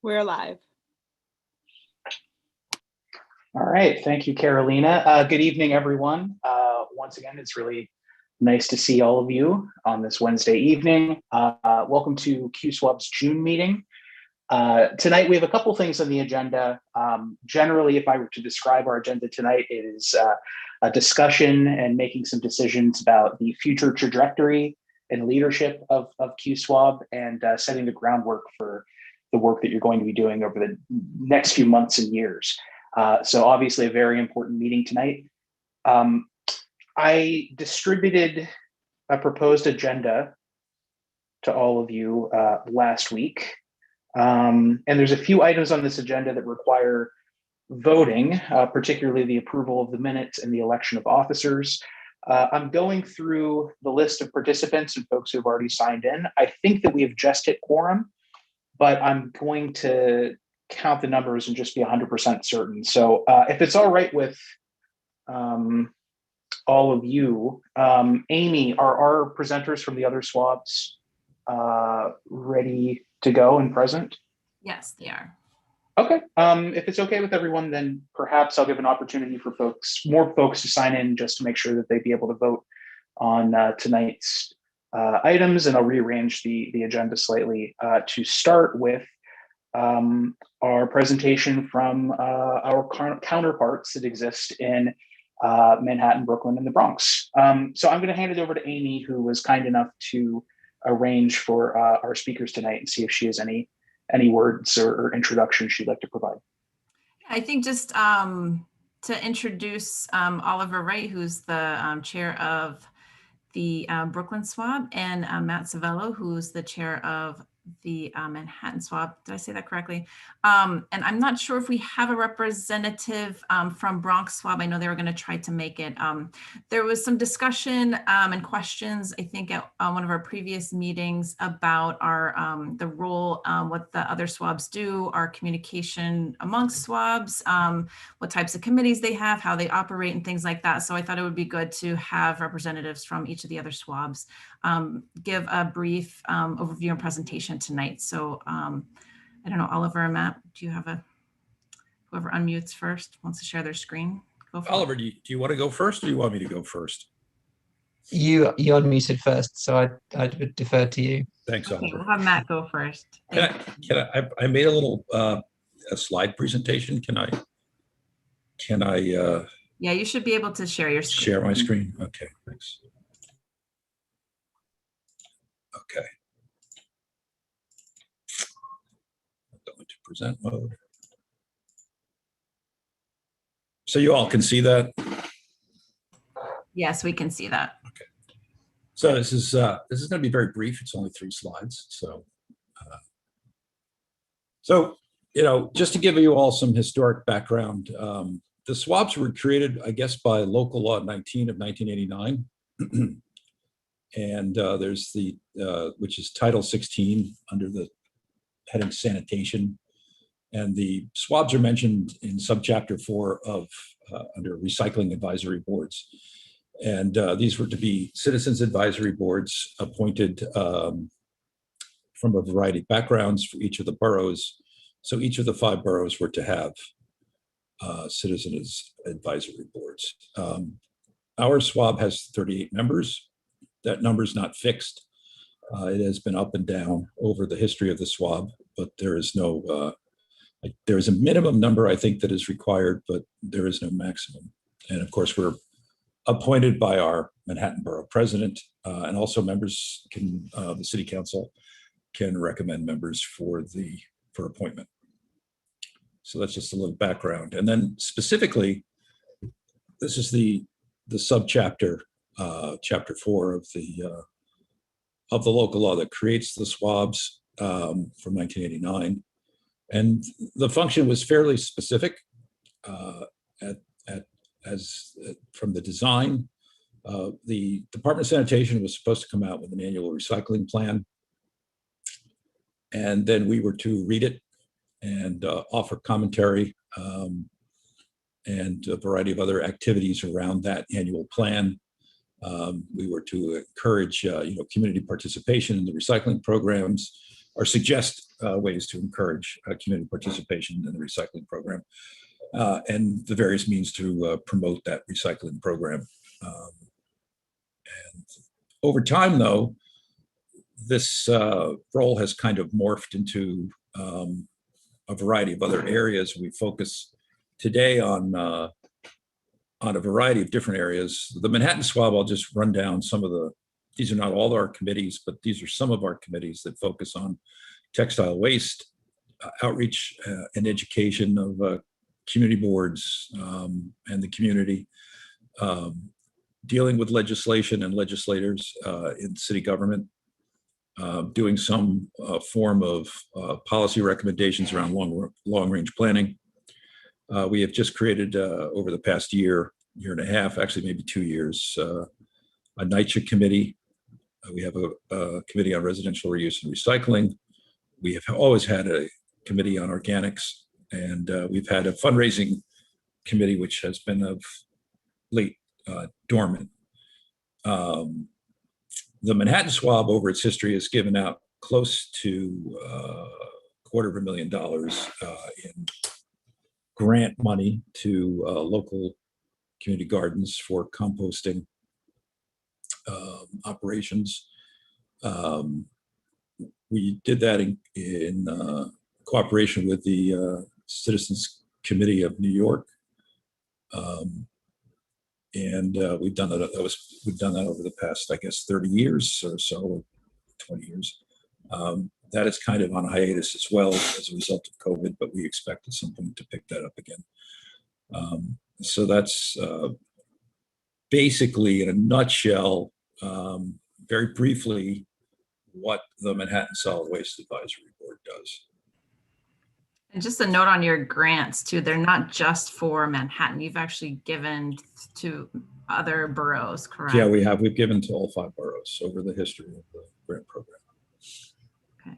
We're live. All right, thank you, Carolina. Good evening, everyone. Once again, it's really nice to see all of you on this Wednesday evening. Welcome to QSWAB's June meeting. Tonight, we have a couple things on the agenda. Generally, if I were to describe our agenda tonight, it is a discussion and making some decisions about the future trajectory and leadership of QSWAB and setting the groundwork for the work that you're going to be doing over the next few months and years. So obviously a very important meeting tonight. I distributed a proposed agenda to all of you last week. And there's a few items on this agenda that require voting, particularly the approval of the minutes and the election of officers. I'm going through the list of participants and folks who've already signed in. I think that we have just hit quorum, but I'm going to count the numbers and just be 100% certain. So if it's all right with all of you, Amy, are our presenters from the other swabs ready to go and present? Yes, they are. Okay. If it's okay with everyone, then perhaps I'll give an opportunity for more folks to sign in just to make sure that they'd be able to vote on tonight's items, and I'll rearrange the agenda slightly to start with our presentation from our counterparts that exist in Manhattan, Brooklyn, and the Bronx. So I'm going to hand it over to Amy, who was kind enough to arrange for our speakers tonight, and see if she has any words or introduction she'd like to provide. I think just to introduce Oliver Wright, who's the chair of the Brooklyn Swab, and Matt Savello, who's the chair of the Manhattan Swab. Did I say that correctly? And I'm not sure if we have a representative from Bronx Swab. I know they were going to try to make it. There was some discussion and questions, I think, at one of our previous meetings about our the role, what the other swabs do, our communication amongst swabs, what types of committees they have, how they operate, and things like that. So I thought it would be good to have representatives from each of the other swabs give a brief overview and presentation tonight. So I don't know, Oliver and Matt, do you have whoever unmutes first wants to share their screen? Go for Oliver, it. do you want to go first, or do you want me to go first? You unmuted first, so I would defer to you. Thanks, Okay, Oliver. we'll have Matt go first. I made a little a slide presentation. Can I Yeah, you should be able to share your screen. share my screen? Okay, thanks. Okay. I'll go into present mode. So you all can see that? Yes, we can see that. Okay. So this is going to be very brief. It's only 3 slides. So just to give you all some historic background, the swabs were created, I guess, by local law 19 of 1989. And there's the, which is Title 16 under the heading sanitation. And the swabs are mentioned in subchapter 4 of under recycling advisory boards. And these were to be citizens advisory boards appointed from a variety of backgrounds for each of the boroughs. So each of the 5 boroughs were to have citizens advisory boards. Our swab has 38 members. That number is not fixed. It has been up and down over the history of the swab, but there is no, there is a minimum number, I think, that is required, but there is no maximum. And of course, we're appointed by our Manhattan Borough President, and also members can, the City Council can recommend members for appointment. So that's just a little background. And then specifically, this is the subchapter, chapter 4 of the local law that creates the swabs from 1989. And the function was fairly specific from the design. The Department of Sanitation was supposed to come out with an annual recycling plan. And then we were to read it and offer commentary and a variety of other activities around that annual plan. We were to encourage community participation in the recycling programs, or suggest ways to encourage community participation in the recycling program, and the various means to promote that recycling program. And over time, though, this role has kind of morphed into a variety of other areas. We focus today on a variety of different areas. The Manhattan Swab, I'll just run down some of these are not all our committees, but these are some of our committees that focus on textile waste, outreach and education of community boards and the community, dealing with legislation and legislators in city government, doing some form of policy recommendations around long-range planning. We have just created over the past year and a half, actually maybe 2 years, a NYCHA committee. We have a committee on residential reuse and recycling. We have always had a committee on organics, and we've had a fundraising committee which has been of late dormant. The Manhattan Swab, over its history, has given out close to $250,000 in grant money to local community gardens for composting operations. We did that in cooperation with the Citizens Committee of New York. And we've done that. We've done that over the past, I guess, 30 years or so, or 20 years. That is kind of on hiatus as well as a result of COVID, but we expect at some point to pick that up again. So that's basically, in a nutshell, very briefly, what the Manhattan Solid Waste Advisory Board does. And just a note on your grants too, they're not just for Manhattan. You've actually given to other boroughs, correct? Yeah, we've given to all 5 boroughs over the history of the grant program. Okay.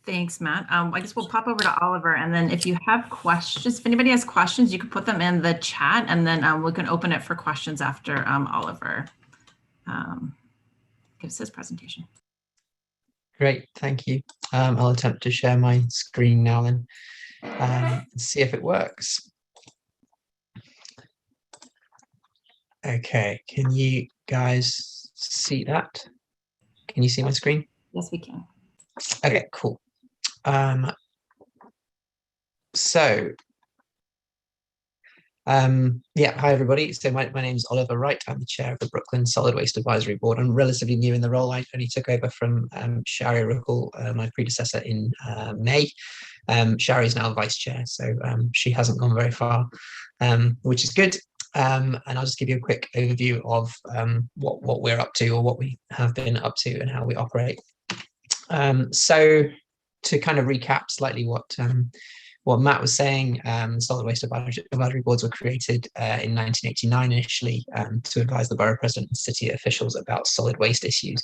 Thanks, Matt. I guess we'll pop over to Oliver, and then if you have questions, if anybody has questions, you can put them in the chat, and then we can open it for questions after Oliver gives his presentation. Great, thank you. I'll attempt to share my screen now then and see if it works. Okay, can you guys see that? Can you see my screen? Yes, we can. Okay, cool. Yeah, hi everybody. So my name's Oliver Wright. I'm the chair of the Brooklyn Solid Waste Advisory Board. I'm relatively new in the role. I only took over from Shari Ruckle, my predecessor, in May. Shari is now vice chair, so she hasn't gone very far, which is good. And I'll just give you a quick overview of what we're up to, or what we have been up to, and how we operate. So to kind of recap slightly what Matt was saying, solid waste advisory boards were created in 1989 initially to advise the borough president and city officials about solid waste issues.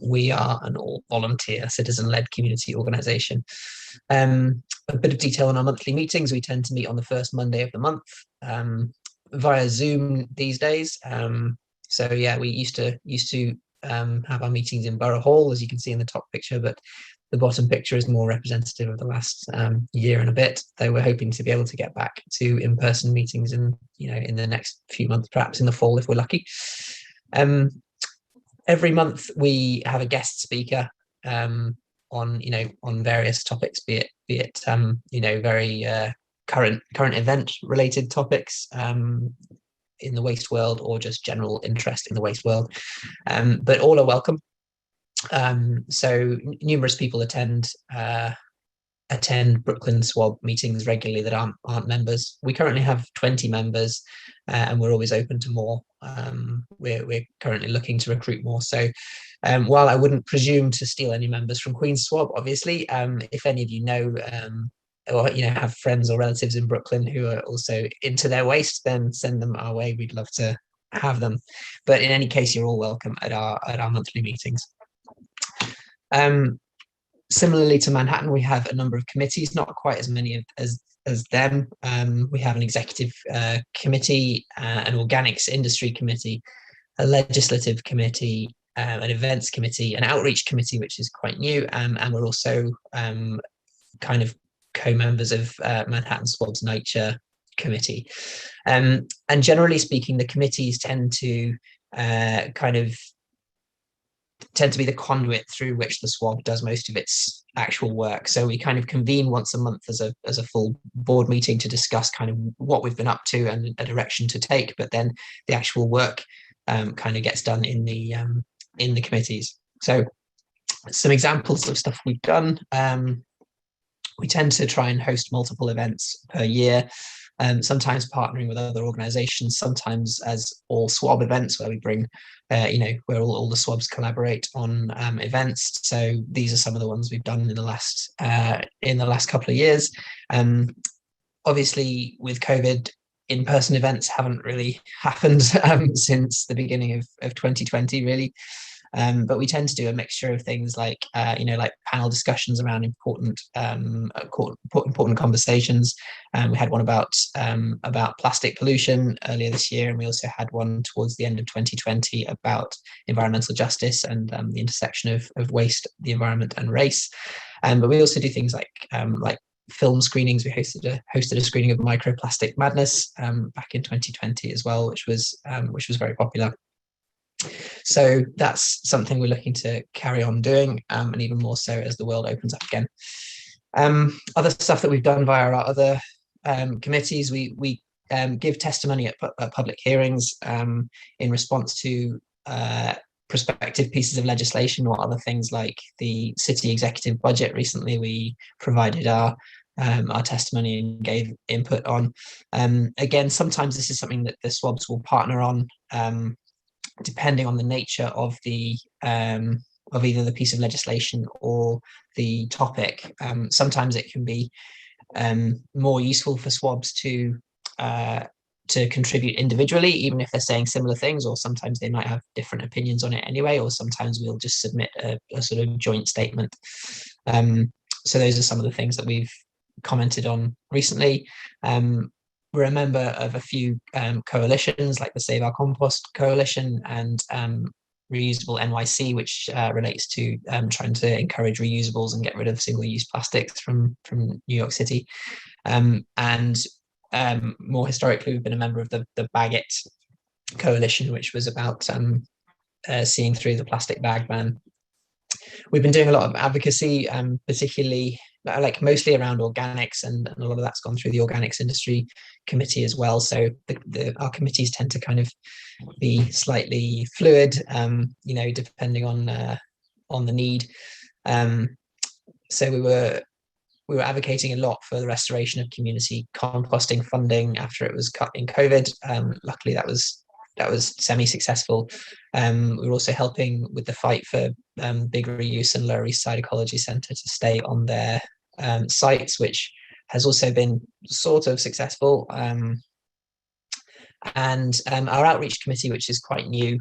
We are an all-volunteer, citizen-led community organisation. A bit of detail on our monthly meetings. We tend to meet on the first Monday of the month via Zoom these days. So yeah, we used to have our meetings in Borough Hall, as you can see in the top picture, but the bottom picture is more representative of the last year and a bit, though we're hoping to be able to get back to in-person meetings in the next few months, perhaps in the fall if we're lucky. Every month we have a guest speaker on various topics, be it very current event related topics in the waste world, or just general interest in the waste world, but all are welcome. So numerous people attend Brooklyn Swab meetings regularly that aren't members. We currently have 20 members, and we're always open to more. We're currently looking to recruit more. So while I wouldn't presume to steal any members from Queen's Swab, obviously, if any of you know or have friends or relatives in Brooklyn who are also into their waste, then send them our way. We'd love to have them. But in any case, you're all welcome at our monthly meetings. Similarly to Manhattan, we have a number of committees, not quite as many as them. We have an executive committee, an organics industry committee, a legislative committee, an events committee, an outreach committee, which is quite new, and we're also kind of co-members of Manhattan SWAB's NYCHA committee. And generally speaking, the committees tend to be the conduit through which the SWAB does most of its actual work. So we kind of convene once a month as a full board meeting to discuss kind of what we've been up to and a direction to take, but then the actual work kind of gets done in the committees. So some examples of stuff we've done. We tend to try and host multiple events per year, sometimes partnering with other organizations, sometimes as all SWAB events where we bring, where all the SWABs collaborate on events. So these are some of the ones we've done in the last couple of years. Obviously, with COVID, in-person events haven't really happened since the beginning of 2020, really. But we tend to do a mixture of things like, like panel discussions around important conversations. We had one about plastic pollution earlier this year, and we also had one towards the end of 2020 about environmental justice and the intersection of waste, the environment, and race. But we also do things like film screenings. We hosted a screening of Microplastic Madness back in 2020 as well, which was very popular. So that's something we're looking to carry on doing, and even more so as the world opens up again. Other stuff that we've done via our other committees, we give testimony at public hearings in response to prospective pieces of legislation or other things like the city executive budget. Recently, we provided our testimony and gave input on. Again, sometimes this is something that the SWABs will partner on, depending on the nature of the of either the piece of legislation or the topic. Sometimes it can be more useful for SWABs to contribute individually, even if they're saying similar things, or sometimes they might have different opinions on it anyway, or sometimes we'll just submit a sort of joint statement. So those are some of the things that we've commented on recently. We're a member of a few coalitions like the Save Our Compost Coalition and Reusable NYC, which relates to trying to encourage reusables and get rid of single-use plastics from New York City. And more historically, we've been a member of the Bag It Coalition, which was about seeing through the plastic bag ban. We've been doing a lot of advocacy, particularly mostly around organics, and a lot of that's gone through the Organics Industry Committee as well. So our committees tend to kind of be slightly fluid, depending on the need. So we were advocating a lot for the restoration of community composting funding after it was cut in COVID. Luckily, that was semi-successful. We were also helping with the fight for Big Reuse and Lower East Side Ecology Centre to stay on their sites, which has also been sort of successful. And our outreach committee, which is quite new,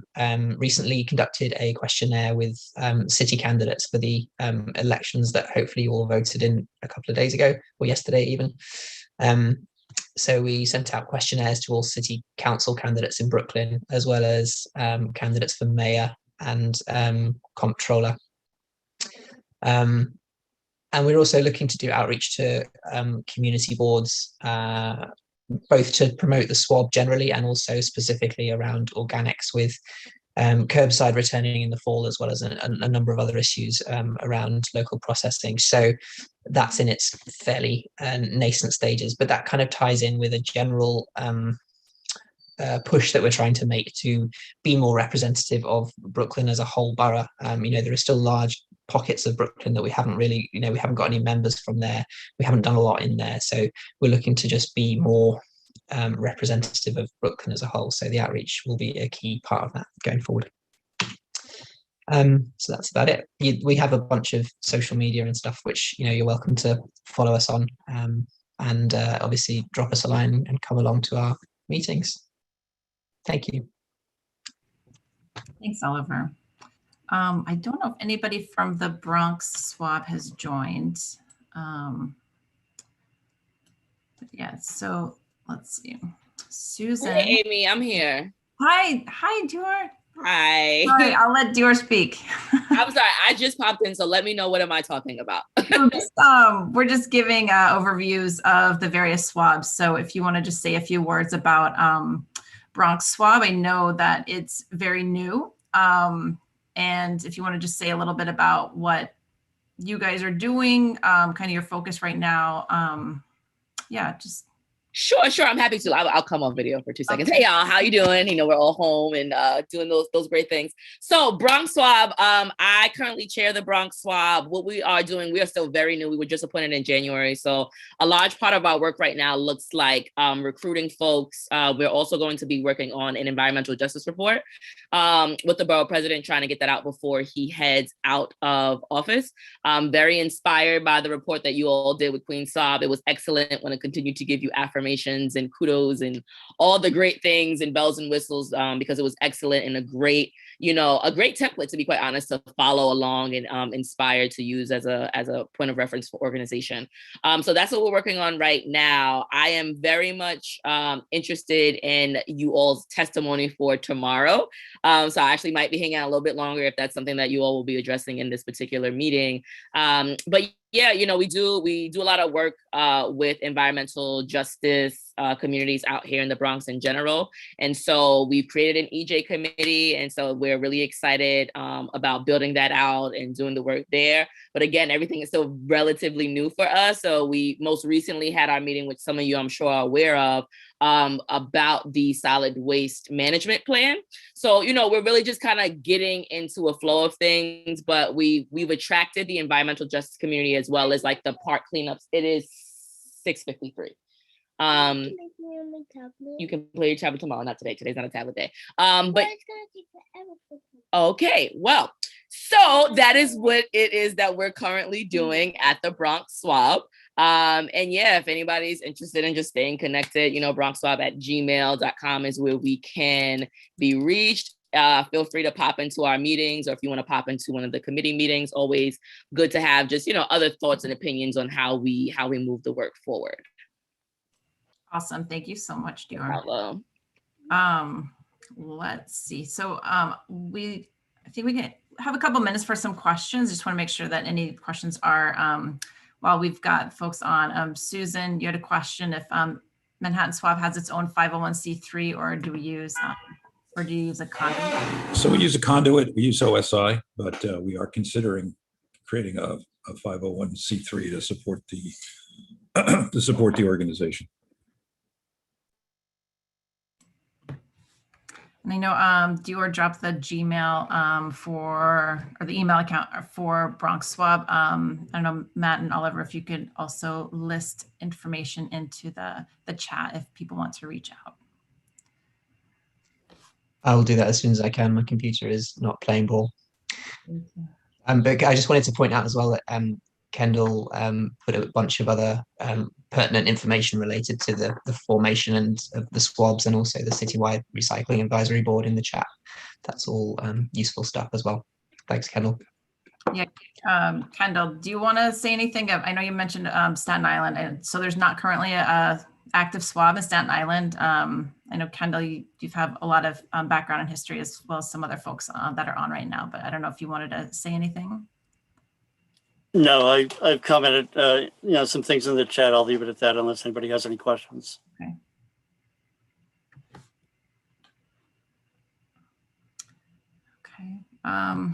recently conducted a questionnaire with city candidates for the elections that hopefully you all voted in a couple of days ago, or yesterday even. So we sent out questionnaires to all city council candidates in Brooklyn, as well as candidates for mayor and comptroller. And we're also looking to do outreach to community boards, both to promote the SWAB generally and also specifically around organics, with curbside returning in the fall, as well as a number of other issues around local processing. So that's in its fairly nascent stages, but that kind of ties in with a general push that we're trying to make to be more representative of Brooklyn as a whole borough. There are still large pockets of Brooklyn that we haven't really, we haven't got any members from there. We haven't done a lot in there. So we're looking to just be more representative of Brooklyn as a whole. So the outreach will be a key part of that going forward. So that's about it. We have a bunch of social media and stuff, which, you're welcome to follow us on, and obviously drop us a line and come along to our meetings. Thank you. Thanks, Oliver. I don't know if anybody from the Bronx SWAB has joined. But yeah, so let's see. Susan. Hey, Amy, I'm here. Hi, Dior. Hi. Sorry, I'll let Dior speak. I'm sorry, I just popped in, so let me know what am I talking about. We're just giving overviews of the various swabs. So if you want to just say a few words about Bronx Swab, I know that it's very new. And if you want to just say a little bit about what you guys are doing, kind of your focus right now. Yeah, just. Sure. I'm happy to. I'll come on video for 2 seconds. Okay. Hey y'all, how you doing? You know, we're all home and doing those great things. So Bronx Swab, I currently chair the Bronx Swab. What we are doing, we are still very new. We were just appointed in January. So a large part of our work right now looks like recruiting folks. We're also going to be working on an environmental justice report with the borough president, trying to get that out before he heads out of office. Very inspired by the report that you all did with Queen Swab. It was excellent. Want to continue to give you affirmations and kudos and all the great things and bells and whistles because it was excellent and a great template, to be quite honest, to follow along and inspire to use as a point of reference for organization. So that's what we're working on right now. I am very much interested in you all's testimony for tomorrow. So I actually might be hanging out a little bit longer if that's something that you all will be addressing in this particular meeting. But yeah, we do a lot of work with environmental justice communities out here in the Bronx in general. And so we've created an EJ committee. And so we're really excited about building that out and doing the work there. But again, everything is still relatively new for us. So we most recently had our meeting, which some of you I'm sure are aware of, about the solid waste management plan. So, we're really just kind of getting into a flow of things, but we've attracted the environmental justice community as well as like the park cleanups. It is 6:53. You can play your tablet tomorrow, not today. Today's not a tablet day. But it's gonna take forever. Okay, well, so that is what it is that we're currently doing at the Bronx Swab. And yeah, if anybody's interested in just staying connected, bronxswab@gmail.com is where we can be reached. Feel free to pop into our meetings, or if you want to pop into one of the committee meetings, always good to have just, other thoughts and opinions on how we move the work forward. Awesome. Thank you so much, Dior. Hello. Let's see. So I think we can have a couple minutes for some questions. Just want to make sure that any questions are, while we've got folks on. Susan, you had a question if Manhattan Swab has its own 501c3, or do you use a conduit? So we use a conduit, we use OSI, but we are considering creating a 501c3 to support the organization. And I know Dior dropped the Gmail or the email account for Bronx Swab. I don't know, Matt and Oliver, if you could also list information into the chat if people want to reach out. I will do that as soon as I can. My computer is not playing ball. But I just wanted to point out as well that Kendall put a bunch of other pertinent information related to the formation and of the swabs, and also the Citywide Recycling Advisory Board in the chat. That's all useful stuff as well. Thanks, Kendall. Yeah, Kendall, do you want to say anything? I know you mentioned Staten Island, and so there's not currently a active swab in Staten Island. I know, Kendall, you've have a lot of background in history, as well as some other folks that are on right now, but I don't know if you wanted to say anything. No, I've commented, some things in the chat. I'll leave it at that unless anybody has any questions. Okay. Okay. Well,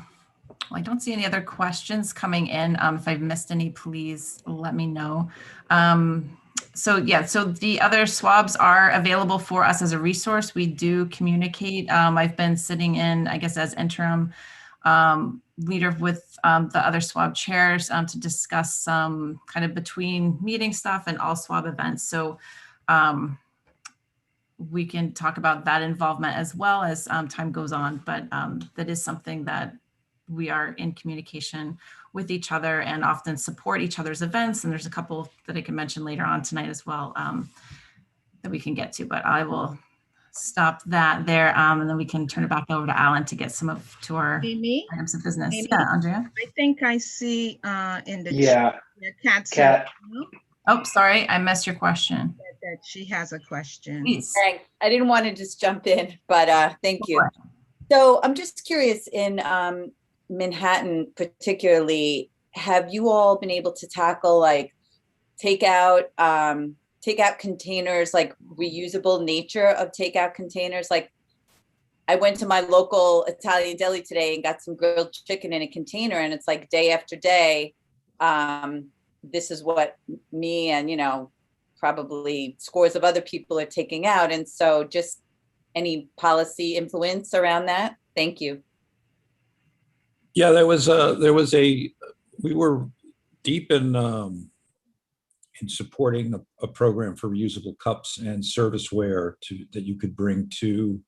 I don't see any other questions coming in. If I've missed any, please let me know. So the other swabs are available for us as a resource. We do communicate. I've been sitting in, I guess, as interim leader with the other swab chairs to discuss some kind of between meeting stuff and all swab events. So we can talk about that involvement as well as time goes on, but that is something that we are in communication with each other and often support each other's events. And there's a couple that I can mention later on tonight as well that we can get to, but I will stop that there, and then we can turn it back over to Alan to get some to our items of business. Amy? Yeah, Andrea. I think I see in the Kat. chat Oh, sorry, I missed your question. that she has a question. Please. Thanks. I didn't want to just jump in, but thank you. So I'm just curious, in Manhattan particularly, have you all been able to tackle like takeout containers, like reusable nature of takeout containers? Like I went to my local Italian deli today and got some grilled chicken in a container, and it's like day after day. This is what me and, probably scores of other people are taking out. And so just any policy influence around that? Thank you. Yeah, we were deep in supporting a program for reusable cups and serviceware that you could bring to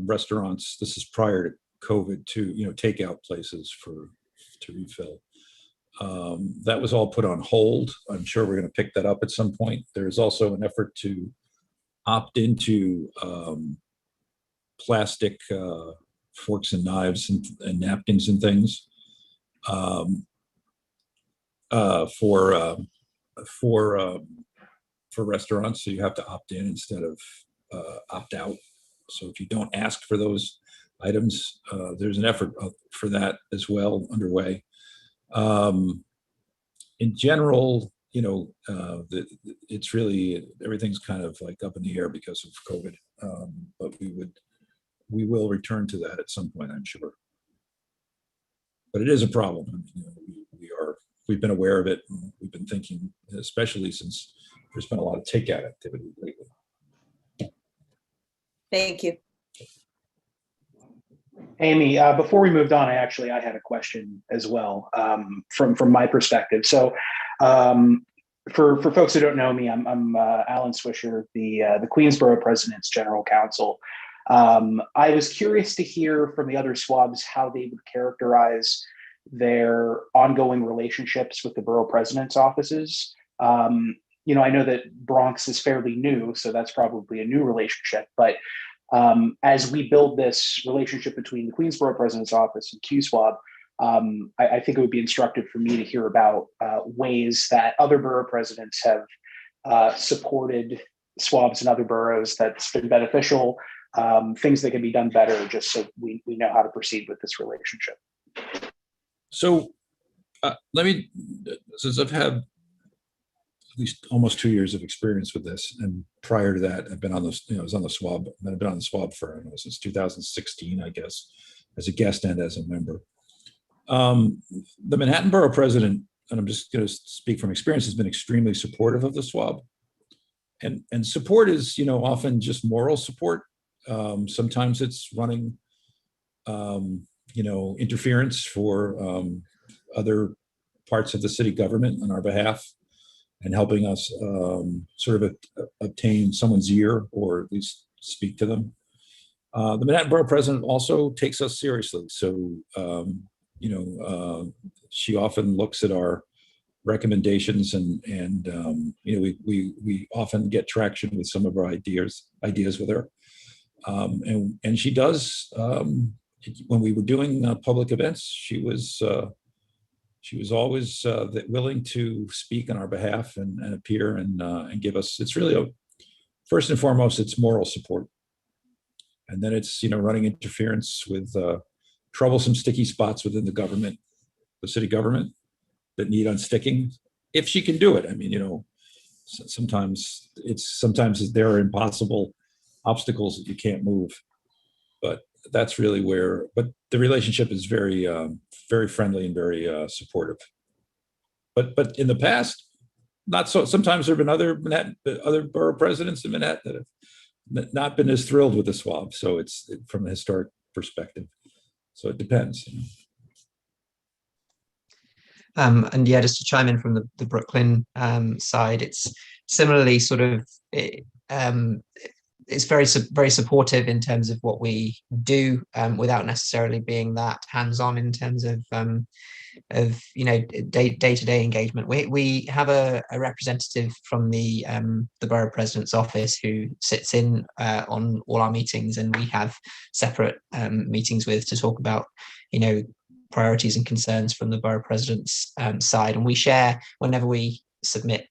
restaurants. This is prior to COVID, to takeout places to refill. That was all put on hold. I'm sure we're going to pick that up at some point. There's also an effort to opt into plastic forks and knives and napkins and things for restaurants. So you have to opt in instead of opt out. So if you don't ask for those items, there's an effort for that as well underway. In general, it's really, everything's kind of like up in the air because of COVID. But we will return to that at some point, I'm sure. But it is a problem. I mean, we've been aware of it. And we've been thinking, especially since there's been a lot of takeout activity lately. Thank you. Amy, before we moved on, I had a question as well from my perspective. So for folks who don't know me, I'm Alan Swisher, the Queensborough President's General Counsel. I was curious to hear from the other SWABs how they would characterize their ongoing relationships with the borough president's offices. I know that Bronx is fairly new, so that's probably a new relationship, but as we build this relationship between the Queensborough President's Office and QSWAB, I think it would be instructive for me to hear about ways that other borough presidents have supported SWABs in other boroughs that's been beneficial, things that can be done better, just so we know how to proceed with this relationship. So since I've had at least almost 2 years of experience with this, and prior to that, I've been on the, I was on the SWAB, I've been on the SWAB for, since 2016, I guess, as a guest and as a member. The Manhattan Borough President, and I'm just going to speak from experience, has been extremely supportive of the SWAB. And support is, often just moral support. Sometimes it's running, interference for other parts of the city government on our behalf, and helping us sort of obtain someone's ear, or at least speak to them. The Manhattan Borough President also takes us seriously. So, she often looks at our recommendations, and we often get traction with some of our ideas with her. And she does, when we were doing public events, she was always willing to speak on our behalf and appear and give us, it's really first and foremost, it's moral support. And then it's, running interference with troublesome sticky spots within the government, the city government, that need unsticking, if she can do it. I mean, sometimes there are impossible obstacles that you can't move, but that's really where, but the relationship is very, very friendly and very supportive. But in the past, not so. Sometimes there have been other borough presidents in Manhattan that have not been as thrilled with the SWAB. So it's from a historic perspective. So it depends. And yeah, just to chime in from the Brooklyn side, it's similarly sort of, it's very supportive in terms of what we do, without necessarily being that hands-on in terms of day-to-day engagement. We have a representative from the borough president's office who sits in on all our meetings, and we have separate meetings to talk about priorities and concerns from the borough president's side, and we share whenever we submit,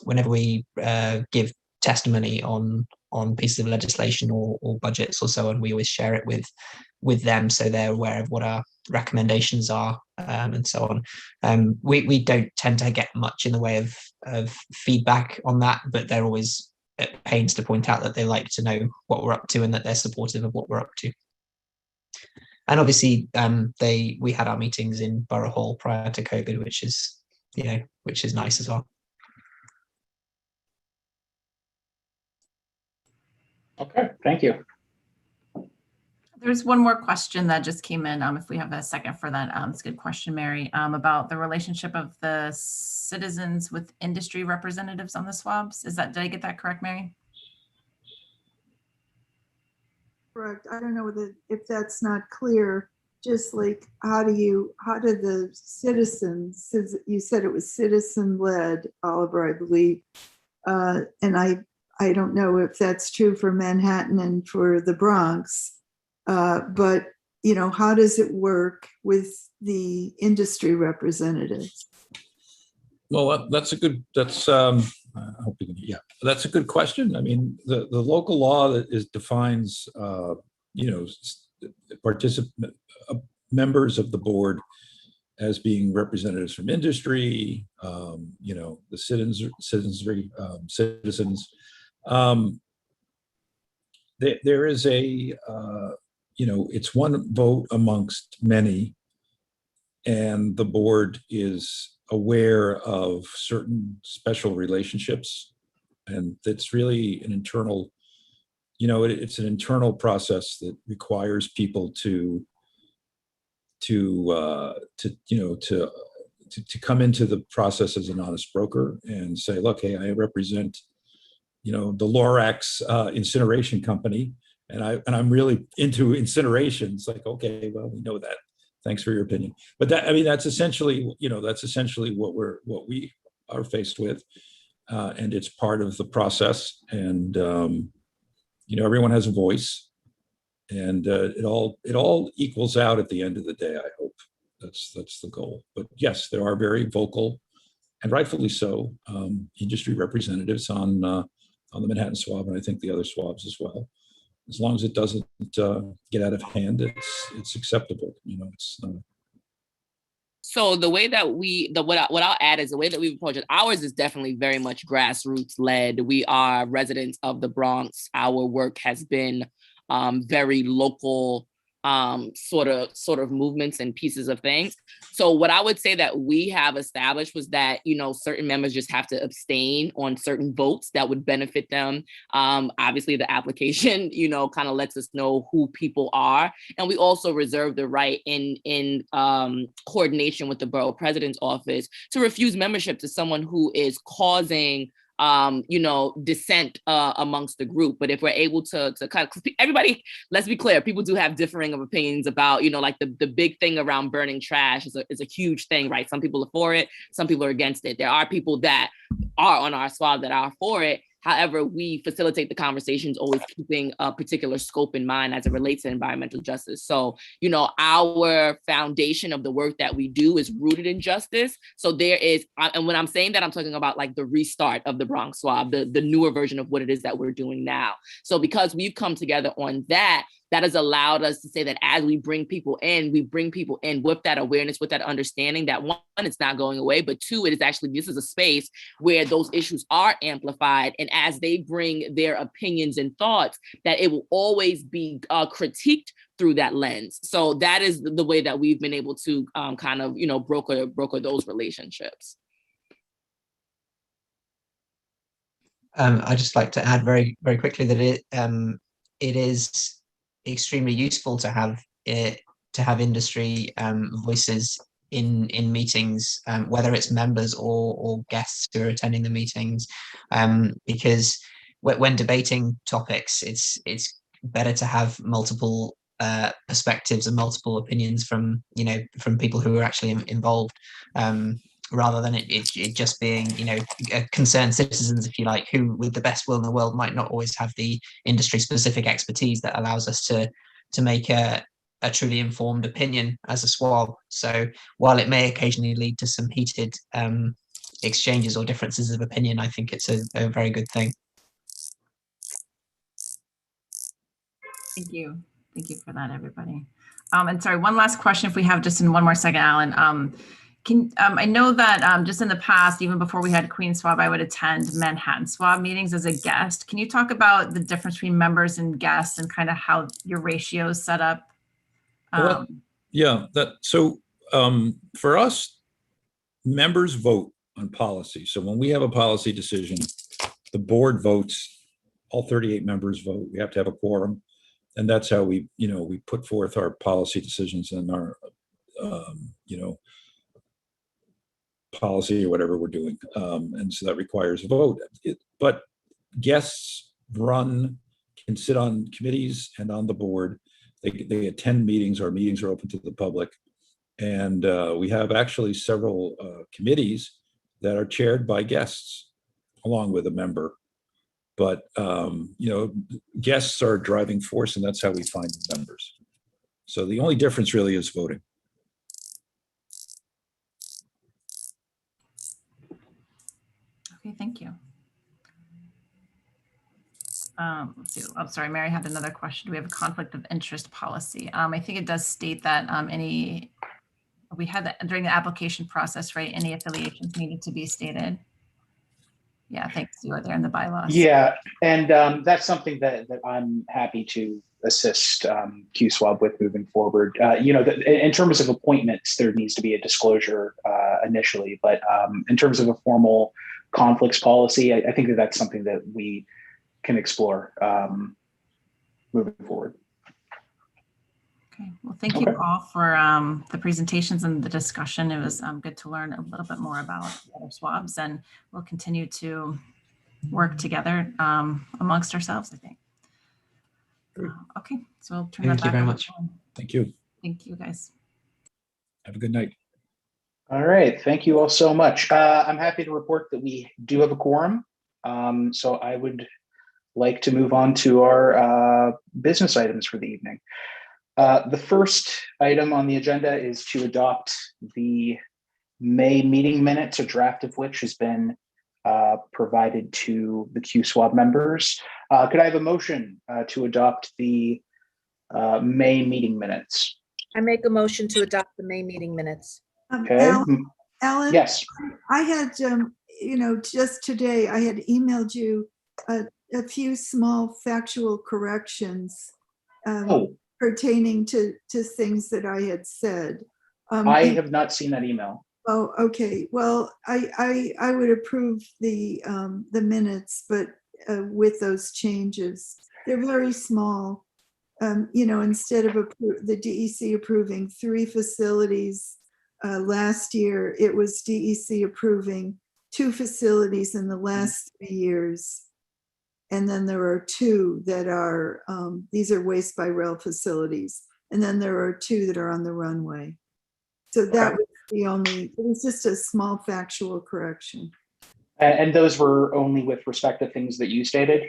whenever we give testimony on pieces of legislation or budgets or so on. We always share it with them, so they're aware of what our recommendations are, and so on. We don't tend to get much in the way of feedback on that, but they're always at pains to point out that they like to know what we're up to and that they're supportive of what we're up to. And obviously, we had our meetings in Borough Hall prior to COVID, which is nice as well. Okay, thank you. There's one more question that just came in. If we have a second for that, it's a good question, Mary, about the relationship of the citizens with industry representatives on the swabs. Did I get that correct, Mary? Correct. I don't know if that's not clear. Just like, how do the citizens, you said it was citizen led, Oliver, I believe, and I don't know if that's true for Manhattan and for the Bronx, but how does it work with the industry representatives? Well, that's a good question. I mean, the local law that defines members of the board as being representatives from industry, the citizens. There is it's one vote amongst many, and the board is aware of certain special relationships, and it's really an internal, it's an internal process that requires people to come into the process as an honest broker and say, look, hey, I represent, the Lorax incineration company, and I'm really into incineration. It's like, okay, well, we know that. Thanks for your opinion. But that's essentially, what we are faced with, and it's part of the process. And everyone has a voice, and it all equals out at the end of the day. I hope that's the goal. But yes, there are very vocal, and rightfully so, industry representatives on the Manhattan Swab, and I think the other swabs as well. As long as it doesn't get out of hand, it's acceptable. It's not. So the way that what I'll add is the way that we approach it. Ours is definitely very much grassroots led. We are residents of the Bronx. Our work has been very local, sort of movements and pieces of things. So what I would say that we have established was that, certain members just have to abstain on certain votes that would benefit them. Obviously the application, kind of lets us know who people are. And we also reserve the right in coordination with the borough president's office to refuse membership to someone who is causing dissent amongst the group. But if we're able to kind of, everybody, let's be clear, people do have differing of opinions about, like the big thing around burning trash is a huge thing, right? Some people are for it, some people are against it. There are people that are on our swab that are for it. However, we facilitate the conversations, always keeping a particular scope in mind as it relates to environmental justice. So, our foundation of the work that we do is rooted in justice. So there is, and when I'm saying that, I'm talking about like the restart of the Bronx Swab, the newer version of what it is that we're doing now. So because we've come together on that has allowed us to say that as we bring people in with that awareness, with that understanding that one, it's not going away, but two, this is a space where those issues are amplified. And as they bring their opinions and thoughts, that it will always be critiqued through that lens. So that is the way that we've been able to kind of, broker those relationships. I'd just like to add very, very quickly that it is extremely useful to have industry voices in meetings, whether it's members or guests who are attending the meetings, because when debating topics, it's better to have multiple perspectives and multiple opinions from people who are actually involved, rather than it just being concerned citizens, if you like, who with the best will in the world might not always have the industry specific expertise that allows us to make a truly informed opinion as a swab. So while it may occasionally lead to some heated exchanges or differences of opinion, I think it's a very good thing. Thank you. Thank you for that, everybody. And sorry, one last question, if we have just in one more second, Alan. I know that just in the past, even before we had Queen Swab, I would attend Manhattan Swab meetings as a guest. Can you talk about the difference between members and guests and kind of how your ratio is set up? For us, members vote on policy. So when we have a policy decision, the board votes, all 38 members vote. We have to have a quorum. And that's how we put forth our policy decisions and our, policy or whatever we're doing. And so that requires a vote. But guests can sit on committees and on the board. They attend meetings. Our meetings are open to the public. And we have actually several committees that are chaired by guests along with a member. But, guests are a driving force, and that's how we find members. So the only difference really is voting. Okay, thank you. Let's see. I'm sorry, Mary had another question. Do we have a conflict of interest policy? I think it does state that we had that during the application process, right? Any affiliations needed to be stated. Yeah, thanks. You are there in the bylaws. Yeah, and that's something that I'm happy to assist QSWAB with moving forward. In terms of appointments, there needs to be a disclosure initially, but in terms of a formal conflicts policy, I think that's something that we can explore moving forward. Okay, well, thank you all for the presentations and the discussion. It was good to learn a little bit more about other swabs, and we'll continue to work together amongst ourselves, I think. Okay, so I'll turn that back. Thank you very much. Thank you. Thank you, guys. Have a good night. All right, thank you all so much. I'm happy to report that we do have a quorum. So I would like to move on to our business items for the evening. The first item on the agenda is to adopt the May meeting minutes, a draft of which has been provided to the QSWAB members. Could I have a motion to adopt the May meeting minutes? I make a motion to adopt the May meeting minutes. Okay. Alan, yes. I had, just today, I had emailed you a few small factual corrections pertaining to things that I had said. I have not seen that email. Oh, okay. Well, I would approve the minutes, but with those changes, they're very small. Instead of the DEC approving 3 facilities last year, it was DEC approving 2 facilities in the last 3 years. And then there are 2 that are, these are waste by rail facilities. And then there are 2 that are on the runway. So that was it was just a small factual correction. And those were only with respect to things that you stated?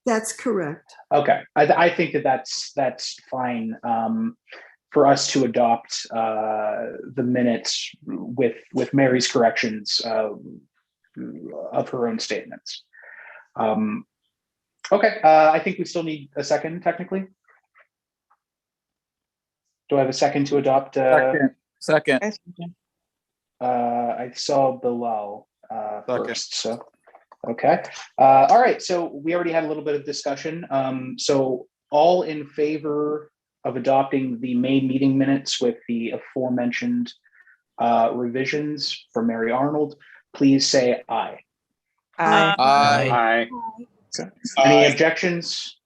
That's correct. Okay, I think that's fine for us to adopt the minutes with Mary's corrections of her own statements. I think we still need a second, technically. Do I have a second to adopt? Second. I saw Bilal first, so. Okay. All right. So we already had a little bit of discussion. So all in favor of adopting the May meeting minutes with the aforementioned revisions from Mary Arnold, please say aye. Aye. Aye. Okay. Any objections?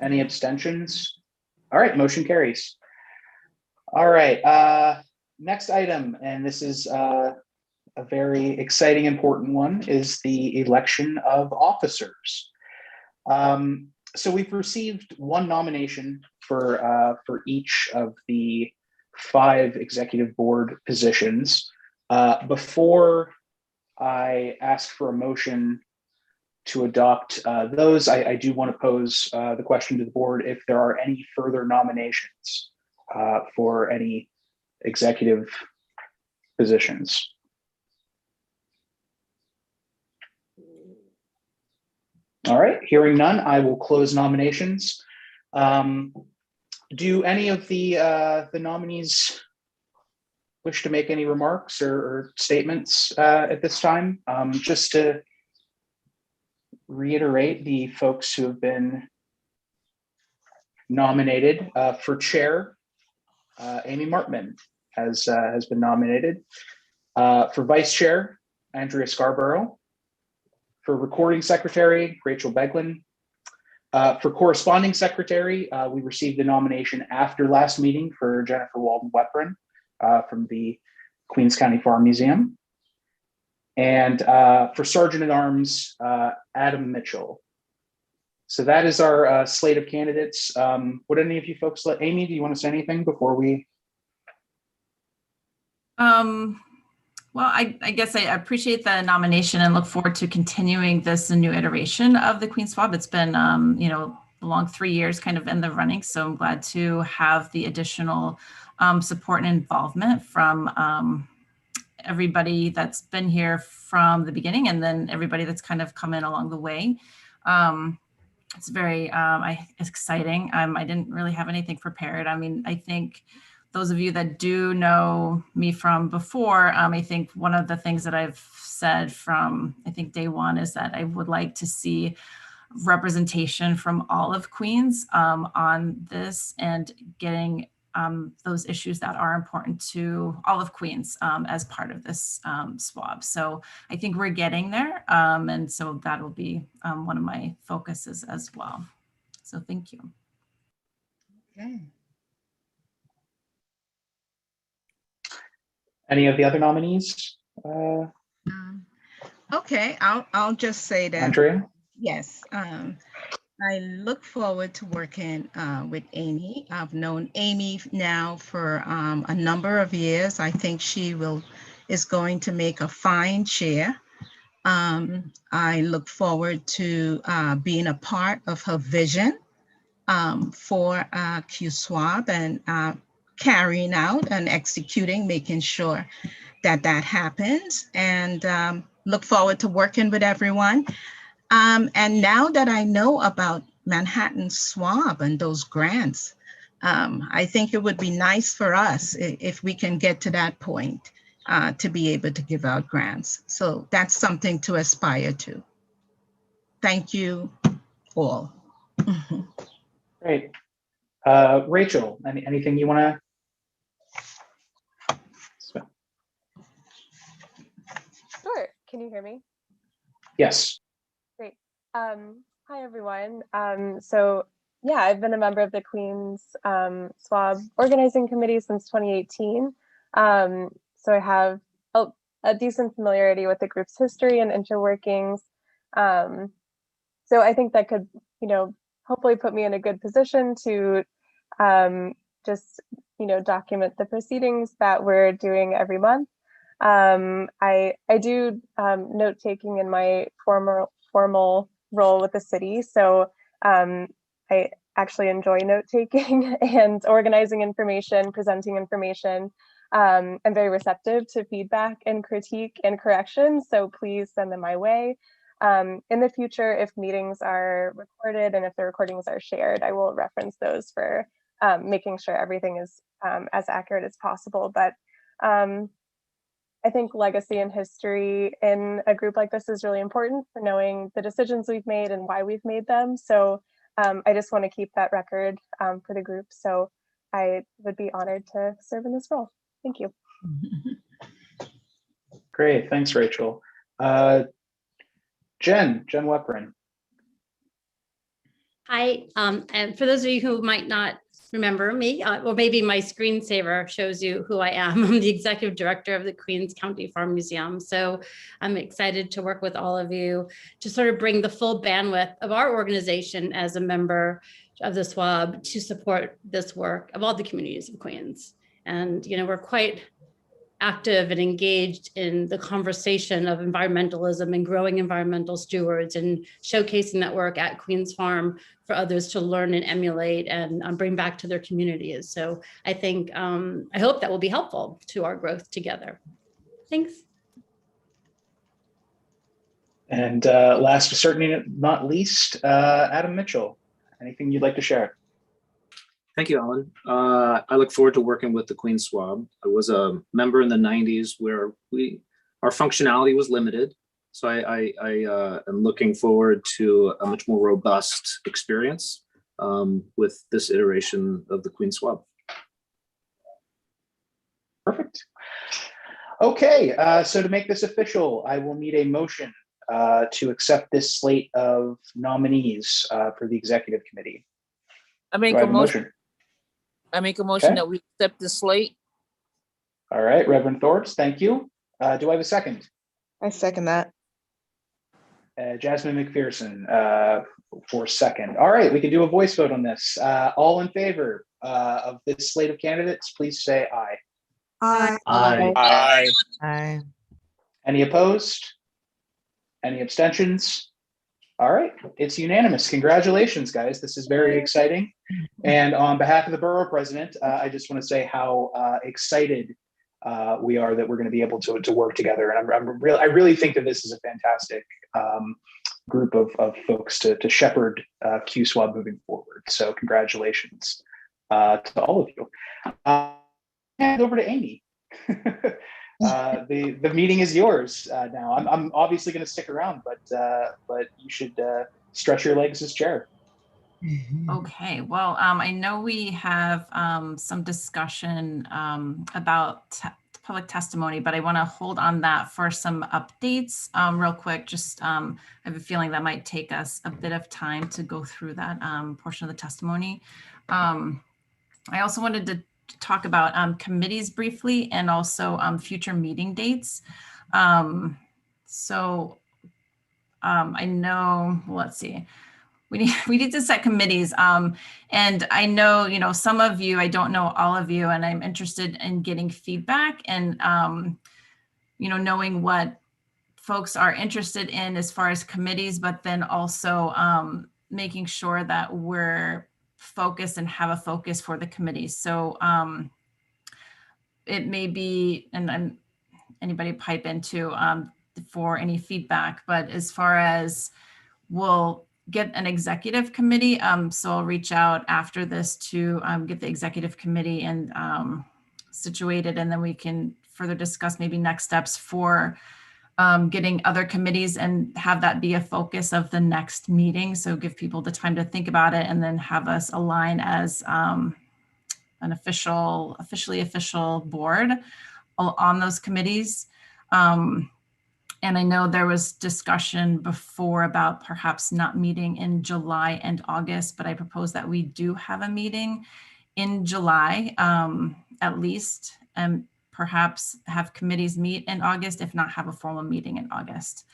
Any abstentions? All right. Motion carries. All right. Next item, and this is a very exciting, important one, is the election of officers. So we've received 1 nomination for each of the 5 executive board positions. Before I ask for a motion to adopt those, I do want to pose the question to the board if there are any further nominations for any executive positions. All right, hearing none, I will close nominations. Do any of the nominees wish to make any remarks or statements at this time? Just to reiterate, the folks who have been nominated for chair, Amy Martman has been nominated. For vice chair, Andrea Scarborough. For recording secretary, Rachel Beglin. For corresponding secretary, we received the nomination after last meeting for Jennifer Walden-Weprin from the Queens County Farm Museum. And for Sergeant at Arms, Adam Mitchell. So that is our slate of candidates. Would any of you folks Amy, do you want to say anything before we? Well, I guess I appreciate the nomination and look forward to continuing this new iteration of the Queen Swab. It's been, a long 3 years kind of in the running. So I'm glad to have the additional support and involvement from everybody that's been here from the beginning and then everybody that's kind of come in along the way. It's very exciting. I didn't really have anything prepared. I mean, I think those of you that do know me from before, I think one of the things that I've said from, I think day one is that I would like to see representation from all of Queens on this and getting those issues that are important to all of Queens as part of this swab. So I think we're getting there. And so that will be one of my focuses as well. So thank you. Okay. Any of the other nominees? Okay, I'll just say that. Andrea? Yes, I look forward to working with Amy. I've known Amy now for a number of years. I think she is going to make a fine chair. I look forward to being a part of her vision for QSWAB and carrying out and executing, making sure that happens, and look forward to working with everyone. And now that I know about Manhattan Swab and those grants, I think it would be nice for us if we can get to that point to be able to give out grants. So that's something to aspire to. Thank you all. Great. Rachel, anything you want to? Sure. Can you hear me? Yes. Great. Hi, everyone. So yeah, I've been a member of the Queens SWAB Organizing Committee since 2018. So I have a decent familiarity with the group's history and interworkings. So I think that could, hopefully put me in a good position to just, document the proceedings that we're doing every month. I do note taking in my formal role with the city. So I actually enjoy note taking and organizing information, presenting information. I'm very receptive to feedback and critique and correction. So please send them my way. In the future, if meetings are recorded and if the recordings are shared, I will reference those for making sure everything is as accurate as possible. But I think legacy and history in a group like this is really important for knowing the decisions we've made and why we've made them. So I just want to keep that record for the group. So I would be honored to serve in this role. Thank you. Great, thanks, Rachel. Jen Weprin. Hi, and for those of you who might not remember me, or maybe my screensaver shows you who I am. I'm the executive director of the Queens County Farm Museum. So I'm excited to work with all of you to sort of bring the full bandwidth of our organization as a member of the SWAB to support this work of all the communities of Queens. And, we're quite active and engaged in the conversation of environmentalism and growing environmental stewards and showcasing that work at Queens Farm for others to learn and emulate and bring back to their communities. So I think, I hope that will be helpful to our growth together. Thanks. And last but certainly not least, Adam Mitchell. Anything you'd like to share? Thank you, Alan. I look forward to working with the Queen's Swab. I was a member in the 90s where our functionality was limited. So I am looking forward to a much more robust experience with this iteration of the Queen's Swab. Perfect. Okay, so to make this official, I will need a motion to accept this slate of nominees for the executive committee. I make a motion. I make a motion that we accept the slate. All right, Reverend Thorps, thank you. Do I have a second? I second that. Jasmine McPherson for second. All right, we can do a voice vote on this. All in favor of this slate of candidates, please say aye. Aye. Aye. Aye. Aye. Any opposed? Any abstentions? All right, it's unanimous. Congratulations, guys. This is very exciting. And on behalf of the borough president, I just want to say how excited we are that we're going to be able to work together. And I really think that this is a fantastic group of folks to shepherd QSWAB moving forward. So congratulations to all of you. Hand over to Amy. The meeting is yours now. I'm obviously going to stick around, but you should stretch your legs as chair. Okay, well, I know we have some discussion about public testimony, but I want to hold on that for some updates real quick. Just I have a feeling that might take us a bit of time to go through that portion of the testimony. I also wanted to talk about committees briefly and also future meeting dates. I know, let's see. We need to set committees. And I know, some of you, I don't know all of you, and I'm interested in getting feedback and, knowing what folks are interested in as far as committees, but then also making sure that we're focused and have a focus for the committees. So it may be, and anybody pipe into for any feedback, but as far as we'll get an executive committee. So I'll reach out after this to get the executive committee and situated, and then we can further discuss maybe next steps for getting other committees and have that be a focus of the next meeting. So give people the time to think about it and then have us align as an officially official board on those committees. And I know there was discussion before about perhaps not meeting in July and August, but I propose that we do have a meeting in July, at least, and perhaps have committees meet in August, if not have a formal meeting in August.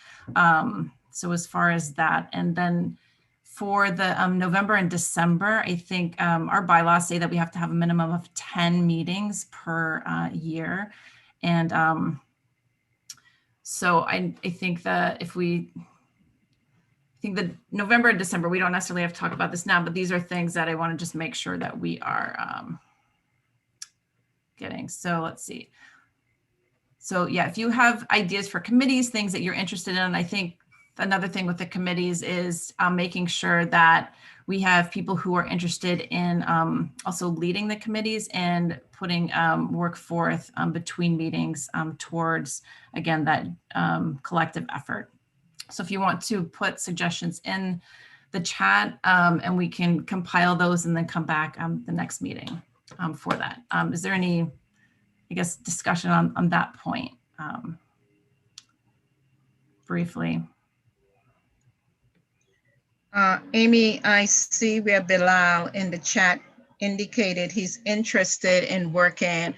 So as far as that, and then for the November and December, I think our bylaws say that we have to have a minimum of 10 meetings per year. And so I think that that November and December, we don't necessarily have to talk about this now, but these are things that I want to just make sure that we are getting. So let's see. So yeah, if you have ideas for committees, things that you're interested in, I think another thing with the committees is making sure that we have people who are interested in also leading the committees and putting work forth between meetings towards, again, that collective effort. So if you want to put suggestions in the chat and we can compile those and then come back the next meeting for that. Is there any, I guess, discussion on that point briefly? Amy, I see where Bilal in the chat indicated he's interested in working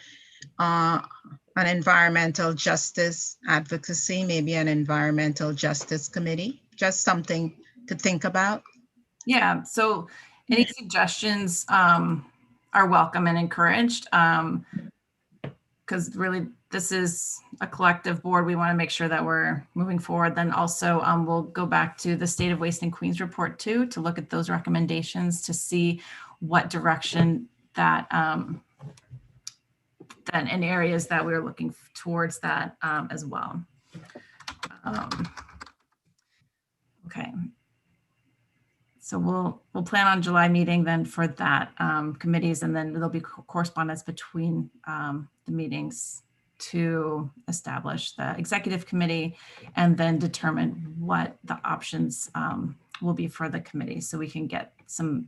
on environmental justice advocacy, maybe an environmental justice committee, just something to think about. Yeah, so any suggestions are welcome and encouraged because really this is a collective board. We want to make sure that we're moving forward. Then also we'll go back to the State of Waste and Queens report too, to look at those recommendations to see what direction that in areas that we're looking towards that as well. Okay. So we'll plan on July meeting then for that committees, and then there'll be correspondence between the meetings to establish the executive committee and then determine what the options will be for the committee, so we can get some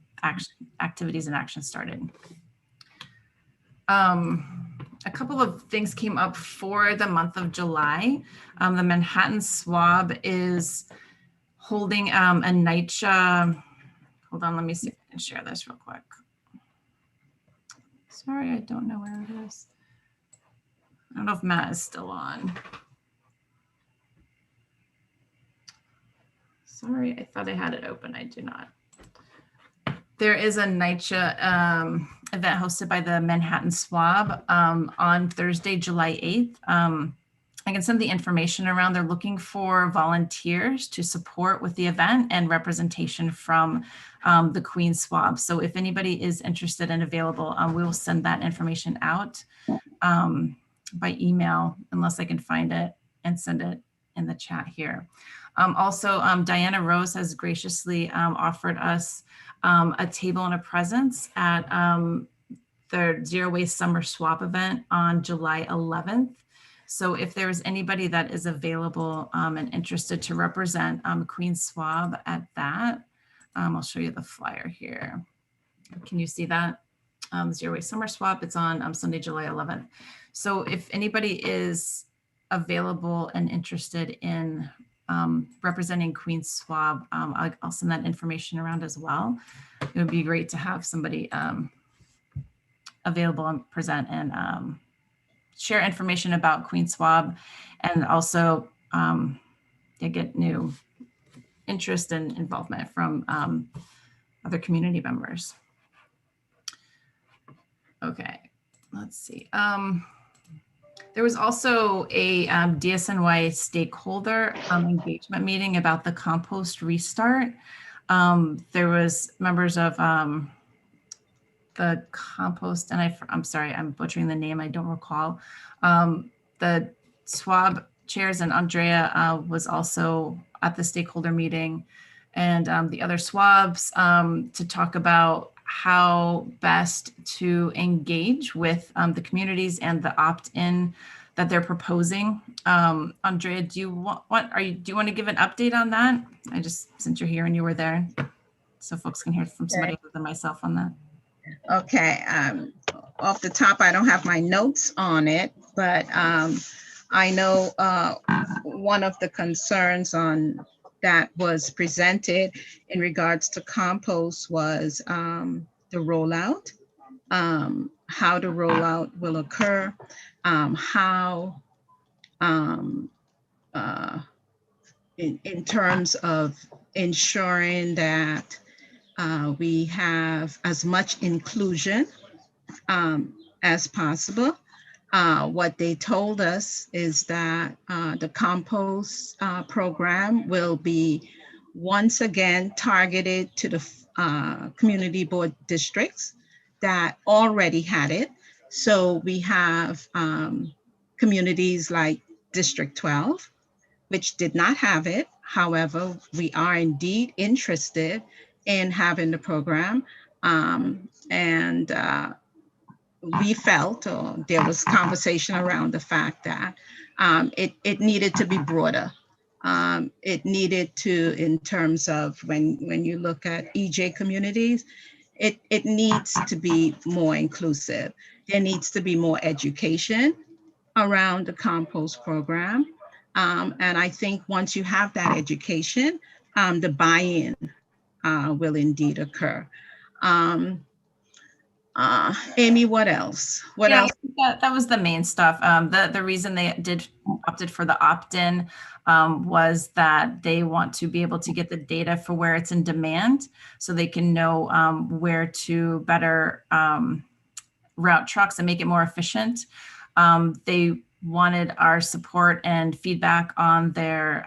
activities and action started. A couple of things came up for the month of July. The Manhattan Swab is holding a NYCHA. Hold on, let me see if I can share this real quick. Sorry, I don't know where it is. I don't know if Matt is still on. Sorry, I thought I had it open. I do not. There is a NYCHA event hosted by the Manhattan Swab on Thursday, July 8th. I can send the information around. They're looking for volunteers to support with the event and representation from the Queen Swab. So if anybody is interested and available, we will send that information out by email, unless I can find it and send it in the chat here. Also, Diana Rose has graciously offered us a table and a presence at the Zero Waste Summer Swap event on July 11th. So if there's anybody that is available and interested to represent Queen Swab at that, I'll show you the flyer here. Can you see that? Zero Waste Summer Swap, it's on Sunday, July 11th. So if anybody is available and interested in representing Queen Swab, I'll send that information around as well. It would be great to have somebody available and present and share information about Queen Swab, and also get new interest and involvement from other community members. Okay, let's see. There was also a DSNY stakeholder engagement meeting about the compost restart. There was members of the Compost, and I'm sorry, I'm butchering the name, I don't recall. The SWAB chairs, and Andrea was also at the stakeholder meeting, and the other SWABs to talk about how best to engage with the communities and the opt-in that they're proposing. Andrea, do you want to give an update on that? Since you're here and you were there, so folks can hear from somebody other than myself on that. Okay, off the top, I don't have my notes on it, but I know one of the concerns on that was presented in regards to compost was the rollout, how the rollout will occur, how in terms of ensuring that we have as much inclusion as possible. What they told us is that the compost program will be once again targeted to the community board districts that already had it. So we have communities like District 12, which did not have it. However, we are indeed interested in having the program. We felt, or there was conversation around the fact that it needed to be broader. It needed to, in terms of when you look at EJ communities, it needs to be more inclusive. There needs to be more education around the compost program. And I think once you have that education, the buy-in will indeed occur. Amy, what else? What else? That was the main stuff. The reason they opted for the opt-in was that they want to be able to get the data for where it's in demand, so they can know where to better route trucks and make it more efficient. They wanted our support and feedback on their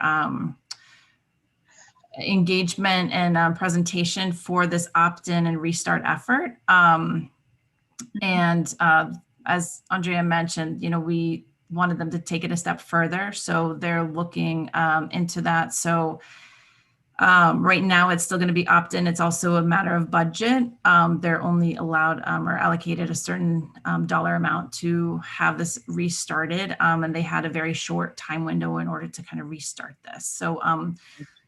engagement and presentation for this opt-in and restart effort. As Andrea mentioned, we wanted them to take it a step further. So they're looking into that. So Right now, it's still going to be opt-in. It's also a matter of budget. They're only allowed or allocated a certain dollar amount to have this restarted. And they had a very short time window in order to kind of restart this. So,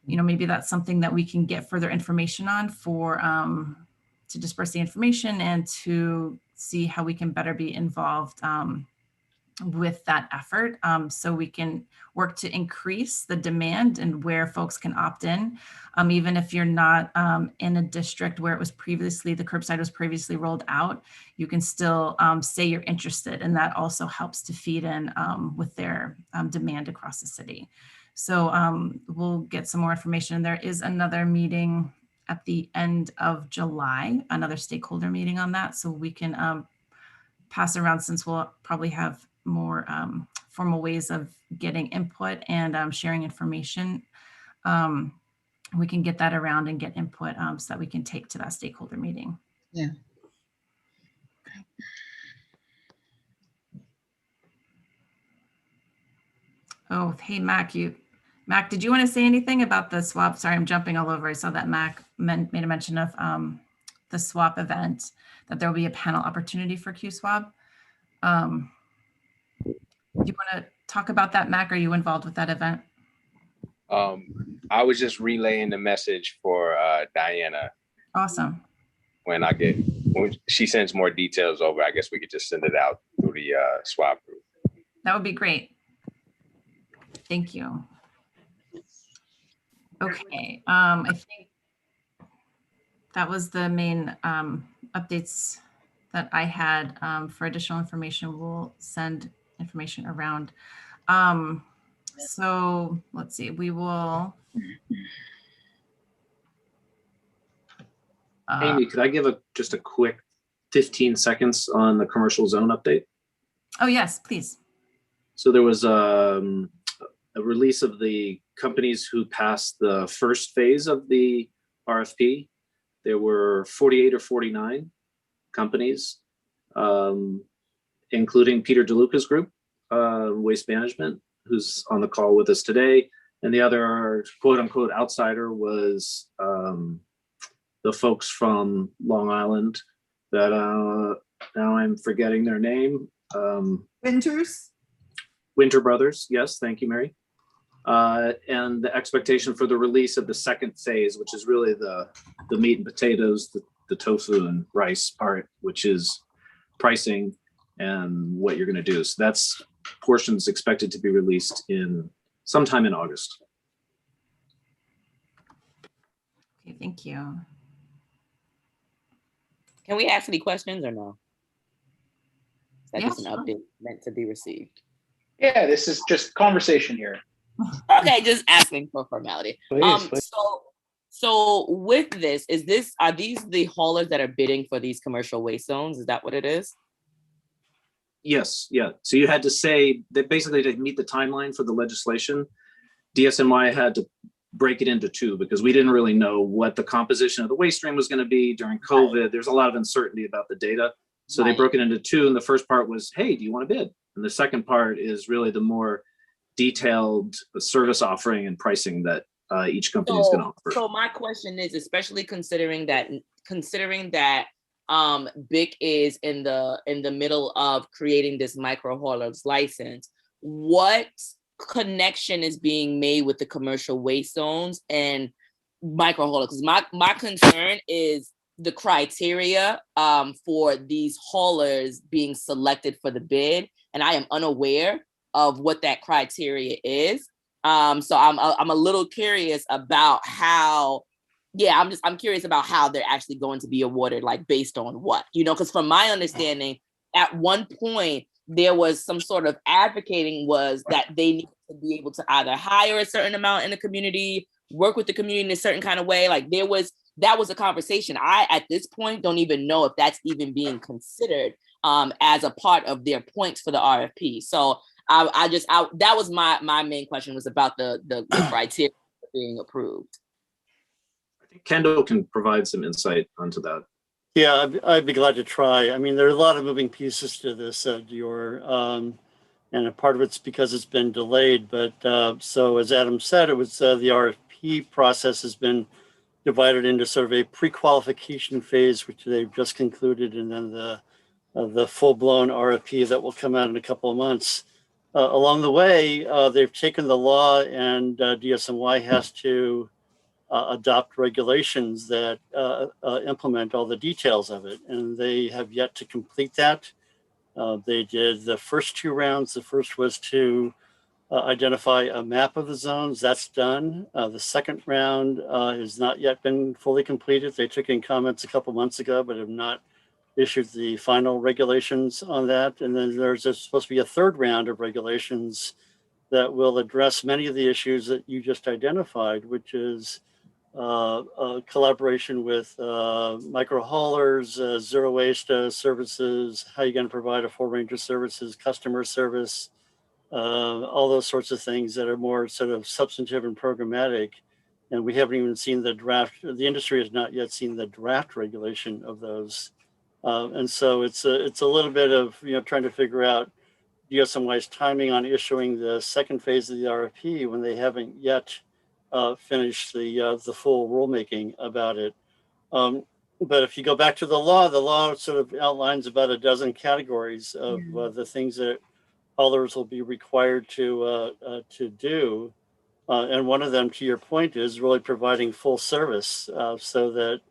you know, maybe that's something that we can get further information on for to disperse the information and to see how we can better be involved with that effort, so we can work to increase the demand and where folks can opt in. Even if you're not in a district where it was previously, the curbside was previously rolled out, you can still say you're interested, and that also helps to feed in with their demand across the city. So we'll get some more information. There is another meeting at the end of July, another stakeholder meeting on that, so we can pass around, since we'll probably have more formal ways of getting input and sharing information. We can get that around and get input so that we can take to that stakeholder meeting. Yeah. Oh, hey, Mac, did you want to say anything about the SWAB? Sorry, I'm jumping all over. I saw that Mac made a mention of the SWAB event, that there will be a panel opportunity for QSWAB. Do you want to talk about that, Mac? Are you involved with that event? I was just relaying the message for Diana. Awesome. When she sends more details over, I guess we could just send it out through the SWAB group. That would be great. Thank you. Okay, I think that was the main updates that I had. For additional information, we'll send information around. So let's see, we will. Amy, could I give just a quick 15 seconds on the commercial zone update? Oh, yes, please. So there was a release of the companies who passed the first phase of the RFP. There were 48 or 49 companies, including Peter DeLuca's group, Waste Management, who's on the call with us today. And the other quote unquote outsider was the folks from Long Island that now I'm forgetting their name. Winter Brothers. Yes, thank you, Mary. And the expectation for the release of the second phase, which is really the meat and potatoes, the tofu and rice part, which is pricing and what you're going to do. So that's portions expected to be released in sometime in August. Okay, thank you. Can we ask any questions or no? Is that just an sure. update meant to be received? Yeah, this is just conversation here. Okay, just asking for formality. Please. So with this, are these the haulers that are bidding for these commercial waste zones? Is that what it is? Yes, yeah. So you had to say that basically to meet the timeline for the legislation, DSNY had to break it into two because we didn't really know what the composition of the waste stream was going to be during COVID. Right. There's a lot of uncertainty about the data. So They broke it into two. And the first part was, hey, do you want to bid? And the second part is really the more detailed service offering and pricing that each company is going to offer. So my question is, especially considering that BIC is in the middle of creating this micro haulers license, what connection is being made with the commercial waste zones and micro haulers? Because my concern is the criteria for these haulers being selected for the bid, and I am unaware of what that criteria is. So I'm a little curious about how. Yeah, I'm curious about how they're actually going to be awarded, like based on what, because from my understanding, at one point there was some sort of advocating was that they need to be able to either hire a certain amount in the community, work with the community in a certain kind of way. Like that was a conversation. I, at this point, don't even know if that's even being considered as a part of their points for the RFP. So that was my main question, was about the criteria being approved. Kendall can provide some insight onto that. Yeah, I'd be glad to try. I mean, there are a lot of moving pieces to this, Dior, and a part of it's because it's been delayed. But so as Adam said, it was the RFP RFP process has been divided into sort of a pre-qualification phase, which they've just concluded, and then the full-blown RFP that will come out in a couple of months. Along the way, they've taken the law, and DSNY has to adopt regulations that implement all the details of it, and they have yet to complete that. They did the first 2 rounds. The first was to identify a map of the zones. That's done. The second round has not yet been fully completed. They took in comments a couple months ago, but have not issued the final regulations on that. And then there's supposed to be a third round of regulations that will address many of the issues that you just identified, which is collaboration with micro haulers, zero waste services, how you're going to provide a full range of services, customer service, all those sorts of things that are more sort of substantive and programmatic. And we haven't even seen the draft. The industry has not yet seen the draft regulation of those. And so it's a little bit of, trying to figure out DSNY's timing on issuing the second phase of the RFP when they haven't yet finished the full rulemaking about it. But if you go back to the law sort of outlines about a dozen categories of the things that haulers will be required to do. And one of them, to your point, is really providing full service so that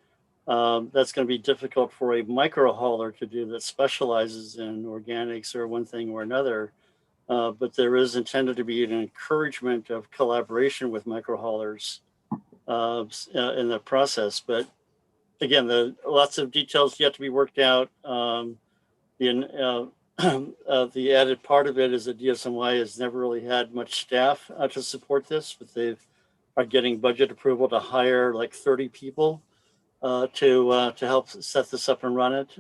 that's going to be difficult for a micro hauler to do that specializes in organics or one thing or another. But there is intended to be an encouragement of collaboration with micro haulers in the process. But again, lots of details yet to be worked out. The added part of it is that DSNY has never really had much staff to support this, but they are getting budget approval to hire like 30 people to help set this up and run it.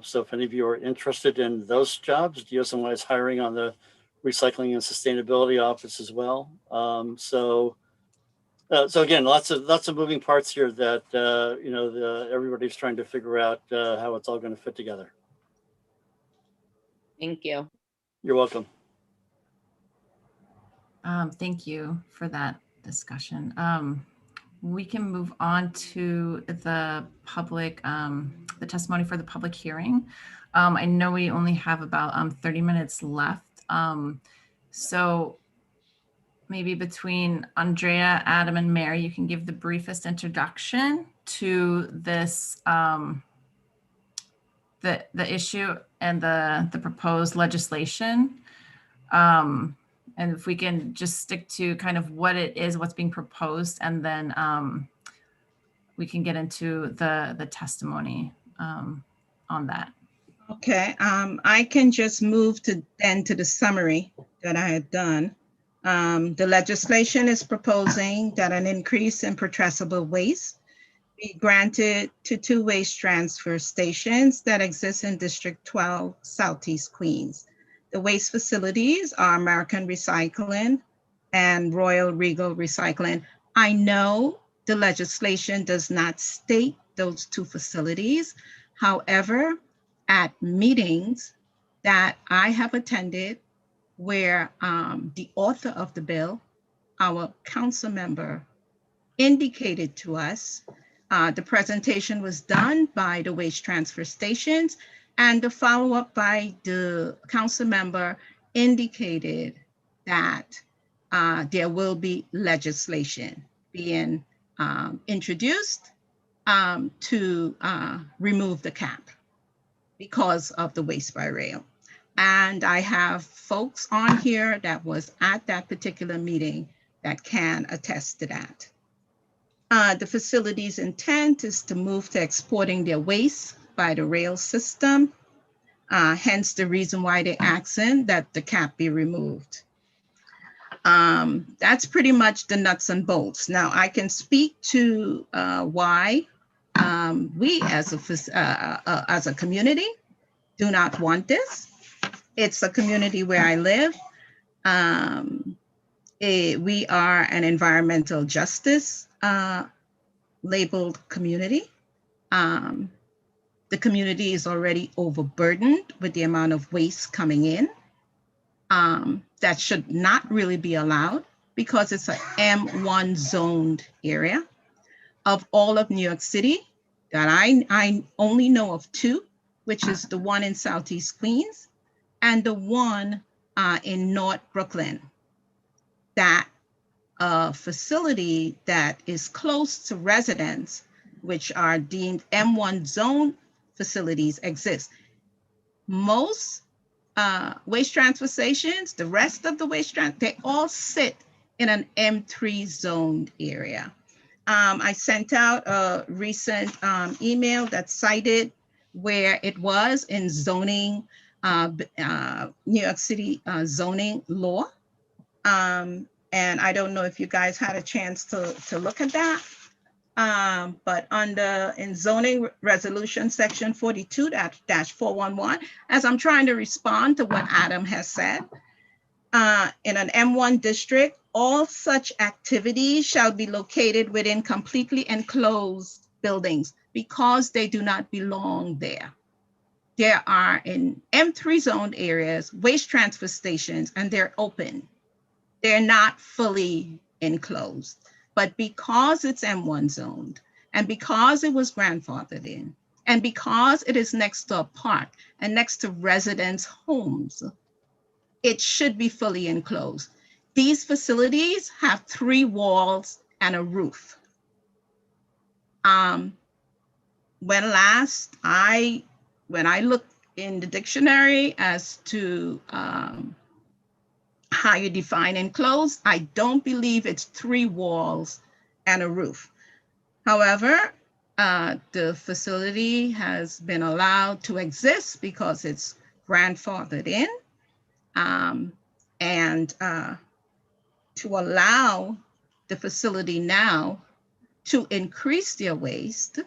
So if any of you are interested in those jobs, DSNY is hiring on the Recycling and Sustainability Office as well. So again, lots of moving parts here that everybody's trying to figure out how it's all going to fit together. Thank you. You're welcome. Thank you for that discussion. We can move on to the public, the testimony for the public hearing. I know we only have about 30 minutes left. So maybe between Andrea, Adam, and Mary, you can give the briefest introduction to this, the issue and the proposed legislation. And if we can just stick to kind of what it is, what's being proposed, and then we can get into the testimony on that. Okay, I can just move to the summary that I had done. The legislation is proposing that an increase in putrescible waste be granted to 2 waste transfer stations that exist in District 12, Southeast Queens. The waste facilities are American Recycling and Royal Regal Recycling. I know the legislation does not state those 2 facilities. However, at meetings that I have attended where the author of the bill, our council member, indicated to us, the presentation was done by the waste transfer stations, and the follow-up by the council member indicated that there will be legislation being introduced to remove the cap because of the waste by rail. And I have folks on here that was at that particular meeting that can attest to that. The facility's intent is to move to exporting their waste by the rail system. Hence the reason why they're asking that the cap be removed. That's pretty much the nuts and bolts. Now I can speak to why we as a community do not want this. It's a community where I live. We are an environmental justice labeled community. The community is already overburdened with the amount of waste coming in that should not really be allowed. because it's an M1 zoned area. Of all of New York City, that I only know of two, which is the one in Southeast Queens and the one in North Brooklyn. That facility that is close to residents, which are deemed M1 zone facilities, exist. Most waste transfer stations, the rest of the waste transfer, they all sit in an M3 zoned area. I sent out a recent email that cited where it was in zoning, New York City zoning law. And I don't know if you guys had a chance to look at that. But in zoning resolution section 42-411, as I'm trying to respond to what Adam has said, in an M1 district, all such activities shall be located within completely enclosed buildings because they do not belong there. There are in M3 zoned areas, waste transfer stations, and they're open. They're not fully enclosed, but because it's M1 zoned and because it was grandfathered in and because it is next to a park and next to residents' homes, it should be fully enclosed. These facilities have 3 walls and a roof. When I looked in the dictionary as to how you define enclosed, I don't believe it's 3 walls and a roof. However, the facility has been allowed to exist because it's grandfathered in. And to allow the facility now to increase their waste,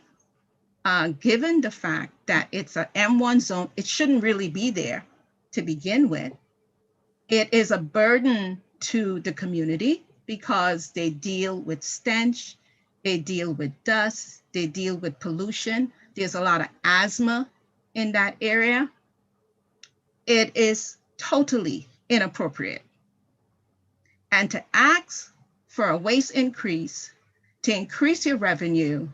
given the fact that it's an M1 zone, it shouldn't really be there to begin with. It is a burden to the community because they deal with stench, they deal with dust, they deal with pollution. There's a lot of asthma in that area. It is totally inappropriate. And to ask for a waste increase to increase your revenue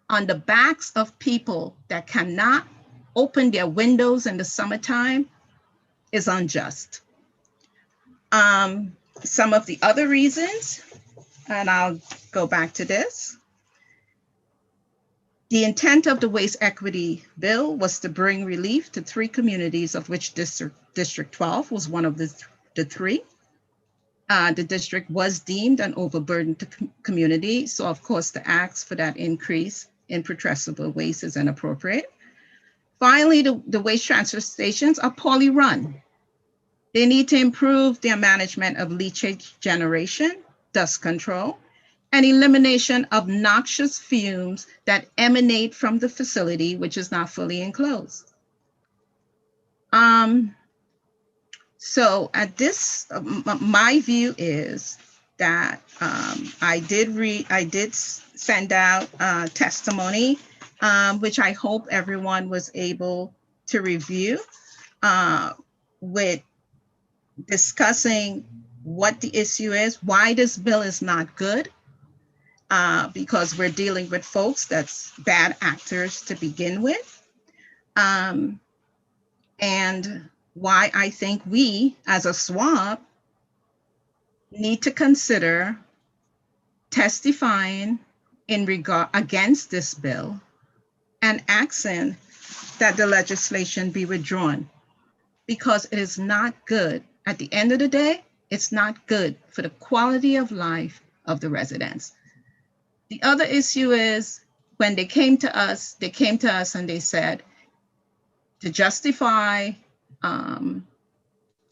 on the backs of people that cannot open their windows in the summertime is unjust. Some of the other reasons, and I'll go back to this. The intent of the Waste Equity Bill was to bring relief to 3 communities, of which District 12 was one of the 3. The district was deemed an overburdened community. So of course, the ask for that increase in putrescible waste is inappropriate. Finally, the waste transfer stations are poorly run. They need to improve their management of leachate generation, dust control, and elimination of noxious fumes that emanate from the facility, which is not fully enclosed. So at this, my view is that I did send out testimony, which I hope everyone was able to review, with discussing what the issue is, why this bill is not good, because we're dealing with folks that's bad actors to begin with, and why I think we as a SWAB need to consider testifying in regard against this bill and asking that the legislation be withdrawn, because it is not good. At the end of the day, it's not good for the quality of life of the residents. The other issue is when they came to us and they said to justify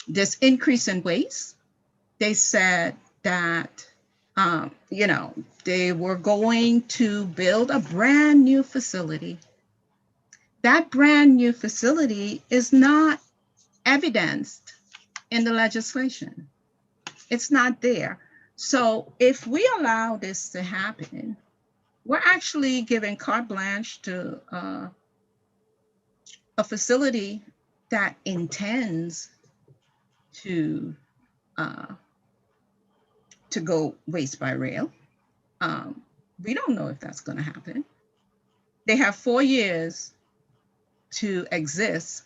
this increase in waste, they said that they were going to build a brand new facility. That brand new facility is not evidenced in the legislation. It's not there. So if we allow this to happen, we're actually giving carte blanche to a facility that intends to to go waste by rail. We don't know if that's going to happen. They have 4 years to exist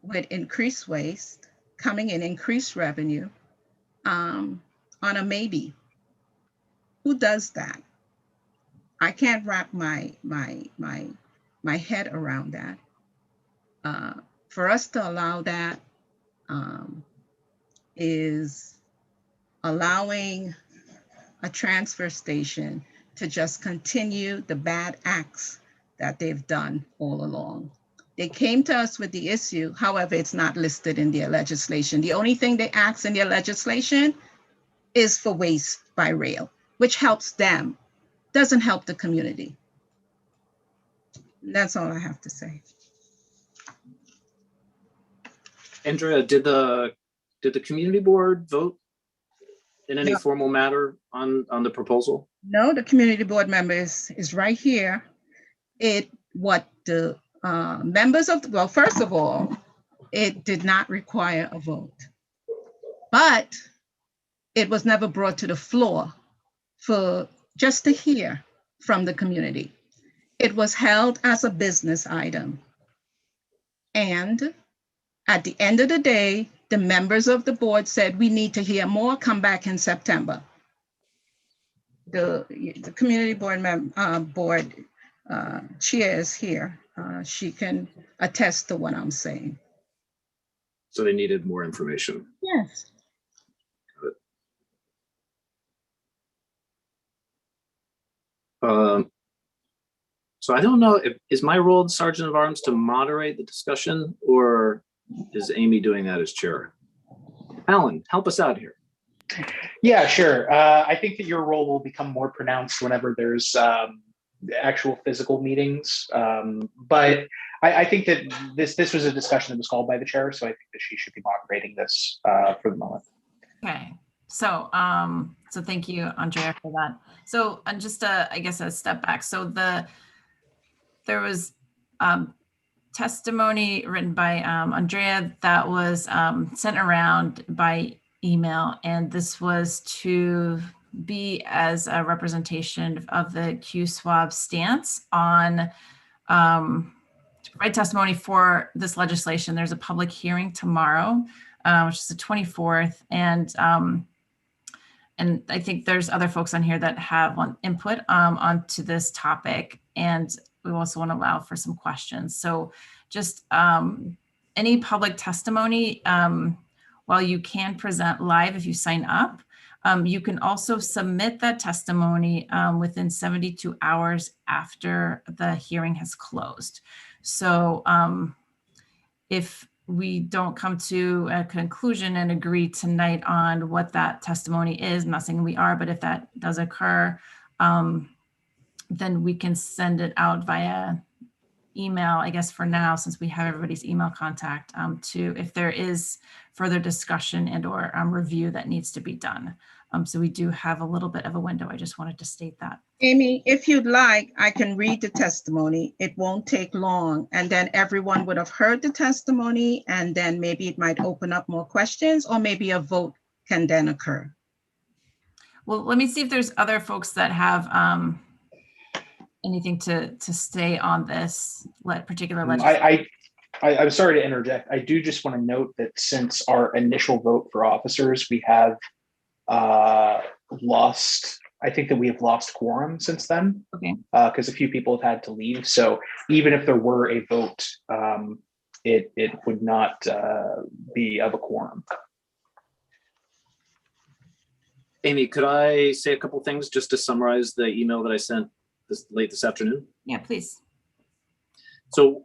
with increased waste coming in, increased revenue on a maybe. Who does that? I can't wrap my head around that. For us to allow that is allowing a transfer station to just continue the bad acts that they've done all along. They came to us with the issue, however, it's not listed in their legislation. The only thing they ask in their legislation is for waste by rail, which helps them, doesn't help the community. That's all I have to say. Andrea, did the community board vote in any formal matter on the proposal? No, the community board member is right here. What the members of, well, first of all, it did not require a vote, but it was never brought to the floor for just to hear from the community. It was held as a business item. And at the end of the day, the members of the board said, we need to hear more, come back in September. The community board chair is here. She can attest to what I'm saying. So they needed more information. Yes. So I don't know, is my role as Sergeant of Arms to moderate the discussion, or is Amy doing that as chair? Alan, help us out here. Yeah, sure. I think that your role will become more pronounced whenever there's actual physical meetings. But I think that this was a discussion that was called by the chair, so I think that she should be moderating this for the moment. Okay. So, so thank you, Andrea, for that. So, just I guess a step back. So there was testimony written by Andrea that was sent around by email, and this was to be as a representation of the QSWAB stance on to provide testimony for this legislation. There's a public hearing tomorrow, which is the 24th, and I think there's other folks on here that have input onto this topic, and we also want to allow for some questions. So just any public testimony, while you can present live if you sign up, you can also submit that testimony within 72 hours after the hearing has closed. So if we don't come to a conclusion and agree tonight on what that testimony is, I'm not saying we are, but if that does occur, then we can send it out via email, I guess for now, since we have everybody's email contact, to if there is further discussion and or review that needs to be done. So we do have a little bit of a window. I just wanted to state that. Amy, if you'd like, I can read the testimony. It won't take long. And then everyone would have heard the testimony, and then maybe it might open up more questions, or maybe a vote can then occur. Well, let me see if there's other folks that have anything to say on this particular legislation. I'm sorry to interject. I do just want to note that since our initial vote for officers, we have lost, I think that we have lost quorum since then. Okay. Because a few people have had to leave. So even if there were a vote, it would not be of a quorum. Amy, could I say a couple things just to summarize the email that I sent late this afternoon? Yeah, please. So,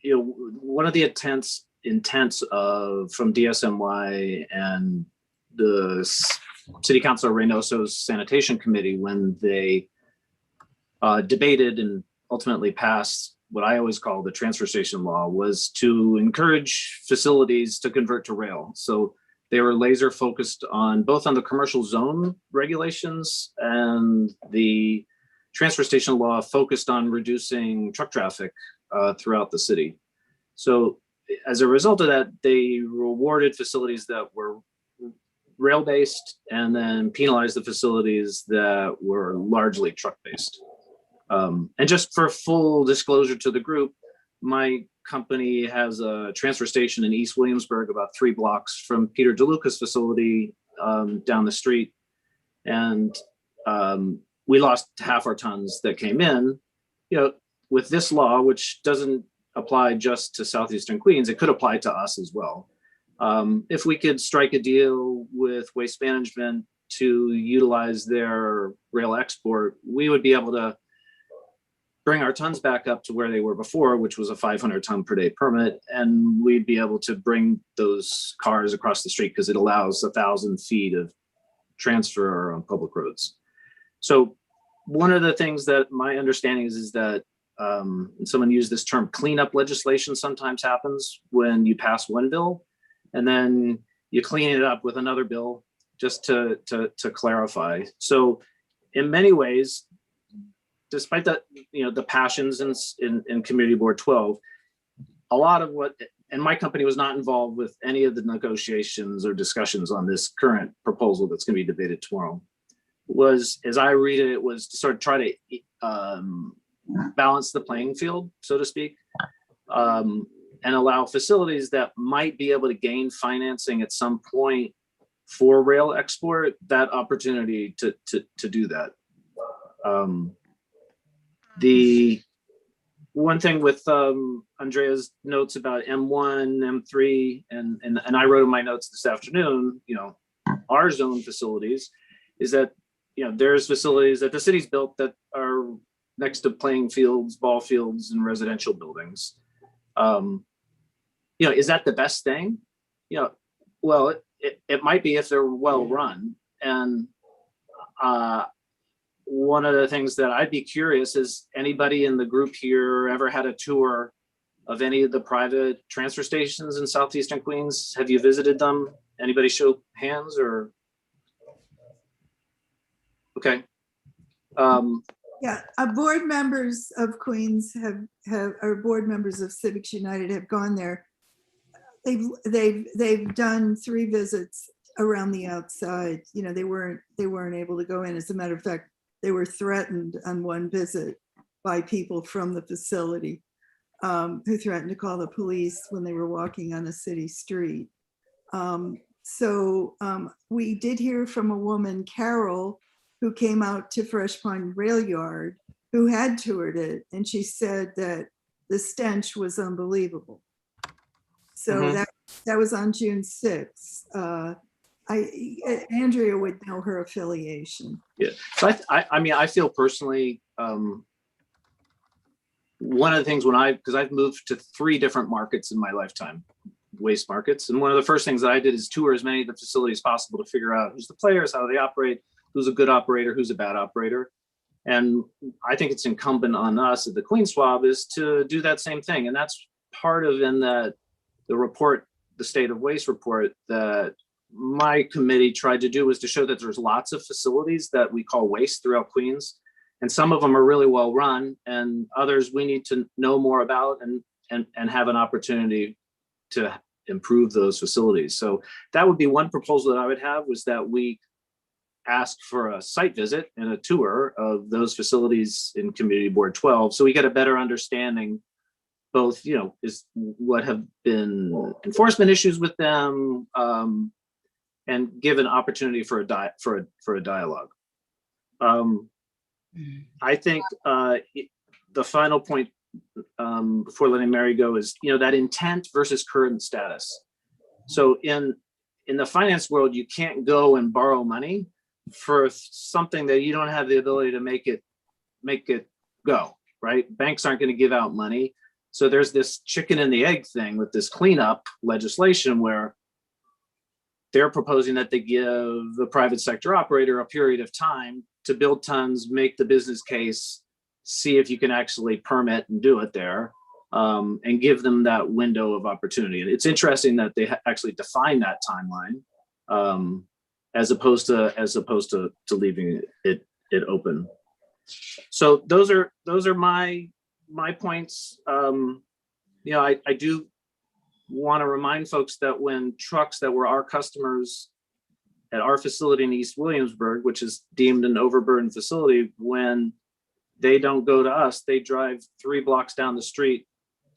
one of the intents from DSNY and the City Councilor Reynoso's Sanitation Committee, when they debated and ultimately passed what I always call the transfer station law, was to encourage facilities to convert to rail. So they were laser focused on both on the commercial zone regulations, and the transfer station law focused on reducing truck traffic throughout the city. So as a result of that, they rewarded facilities that were rail-based, and then penalize the facilities that were largely truck-based. And just for full disclosure to the group, my company has a transfer station in East Williamsburg, about 3 blocks from Peter DeLuca's facility down the street. And we lost half our tons that came in. With this law, which doesn't apply just to Southeastern Queens, it could apply to us as well. If we could strike a deal with Waste Management to utilize their rail export, we would be able to bring our tons back up to where they were before, which was a 500 ton per day permit. And we'd be able to bring those cars across the street because it allows 1,000 feet of transfer on public roads. So one of the things that my understanding is that someone used this term, cleanup legislation sometimes happens when you pass one bill and then you clean it up with another bill, just to clarify. So in many ways, despite the the passions in Community Board 12, a lot of what, and my company was not involved with any of the negotiations or discussions on this current proposal that's going to be debated tomorrow, was, as I read it, was to sort of try to balance the playing field, so to speak, and allow facilities that might be able to gain financing at some point for rail export that opportunity to do that. The one thing with Andrea's notes about M1, M3, and I wrote in my notes this afternoon, our zone facilities, is that there's facilities that the city's built that are next to playing fields, ball fields, and residential buildings. Is that the best thing? Well, it might be if they're well run. And one of the things that I'd be curious is, anybody in the group here ever had a tour of any of the private transfer stations in Southeastern Queens? Have you visited them? Anybody show hands or? Okay. Yeah, board members of Queens or board members of Civics United have gone there. They've done 3 visits around the outside. They weren't able to go in. As a matter of fact, they were threatened on one visit by people from the facility who threatened to call the police when they were walking on a city street. So we did hear from a woman, Carol, who came out to Fresh Pond Rail Yard, who had toured it, and she said that the stench was unbelievable. So that was on June 6th. Andrea would know her affiliation. Yeah, so I feel personally, one of the things because I've moved to 3 different markets in my lifetime, waste markets. And one of the first things that I did is tour as many of the facilities as possible to figure out who's the players, how they operate, who's a good operator, who's a bad operator. And I think it's incumbent on us at the QSWAB is to do that same thing. And that's part of the report, the State of Waste report that my committee tried to do, was to show that there's lots of facilities that we call waste throughout Queens. And some of them are really well run, and others we need to know more about and have an opportunity to improve those facilities. So that would be one proposal that I would have, was that we ask for a site visit and a tour of those facilities in Community Board 12, so we get a better understanding, both, is what have been enforcement issues with them, and give an opportunity for a dialogue. I think the final point before letting Mary go is, that intent versus current status. So in the finance world, you can't go and borrow money for something that you don't have the ability to make it go, right? Banks aren't going to give out money. So there's this chicken and the egg thing with this cleanup legislation, where they're proposing that they give the private sector operator a period of time to build tons, make the business case, see if you can actually permit and do it there, and give them that window of opportunity. And it's interesting that they actually define that timeline, as opposed to leaving it open. So those are my points. I do want to remind folks that when trucks that were our customers at our facility in East Williamsburg, which is deemed an overburdened facility, when they don't go to us, they drive 3 blocks down the street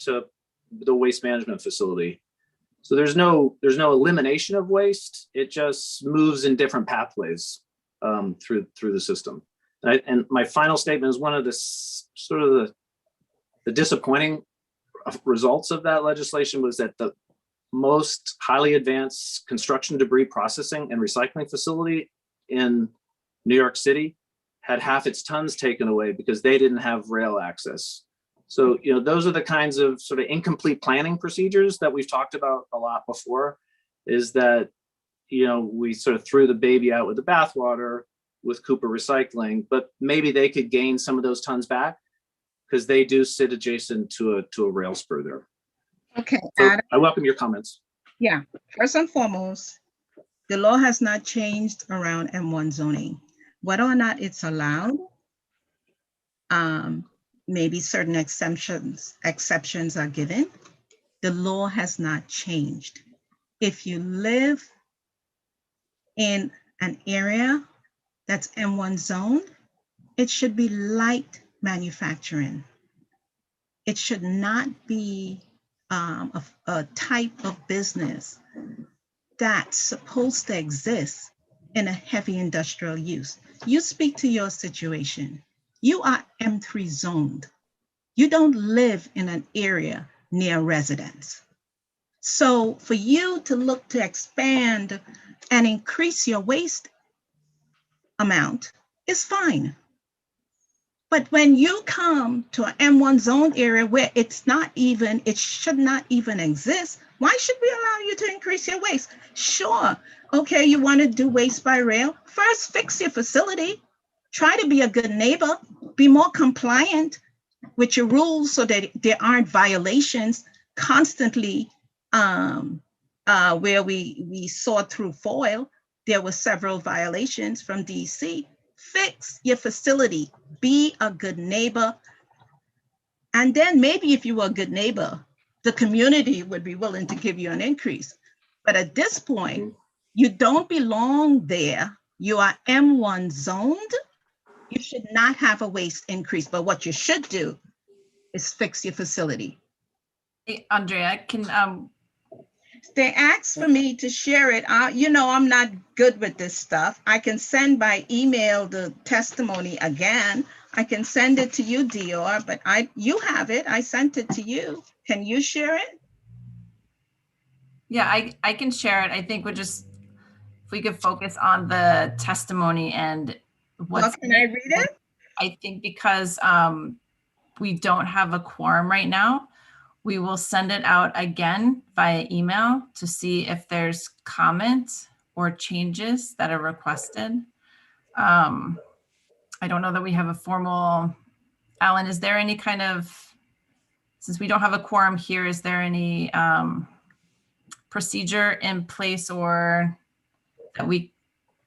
to the waste management facility. So there's no elimination of waste. It just moves in different pathways through the system. And my final statement is one of the sort of the disappointing results of that legislation was that the most highly advanced construction debris processing and recycling facility in New York City had half its tons taken away because they didn't have rail access. So, you know, those are the kinds of sort of incomplete planning procedures that we've talked about a lot before, is that, you know, we sort of threw the baby out with the bathwater with Cooper Recycling, but maybe they could gain some of those tons back because they do sit adjacent to a rail spur there. Okay, So Adam. I welcome your comments. Yeah, first and foremost, the law has not changed around M1 zoning. Whether or not it's allowed, maybe certain exceptions are given. The law has not changed. If you live in an area that's M1 zone, it should be light manufacturing. It should not be a type of business that's supposed to exist in a heavy industrial use. You speak to your situation. You are M3 zoned. You don't live in an area near residence. So for you to look to expand and increase your waste amount is fine. But when you come to an M1 zone area where it should not even exist, why should we allow you to increase your waste? Sure, okay, you want to do waste by rail? First, fix your facility. Try to be a good neighbor. Be more compliant with your rules so that there aren't violations constantly. Where we saw through FOIL, there were several violations from DC. Fix your facility, be a good neighbor. And then maybe if you were a good neighbor, the community would be willing to give you an increase. But at this point, you don't belong there. You are M1 zoned. You should not have a waste increase, but what you should do is fix your facility. Hey, Andrea, can they asked for me to share it. You know, I'm not good with this stuff. I can send by email the testimony again. I can send it to you, Dior, but you have it. I sent it to you. Can you share it? Yeah, I can share it. I think if we could focus on the testimony and what's. Can I read it? I think because we don't have a quorum right now, we will send it out again via email to see if there's comments or changes that are requested. I don't know that we have a formal, Alan, is there any kind of, since we don't have a quorum here, is there any procedure in place or that we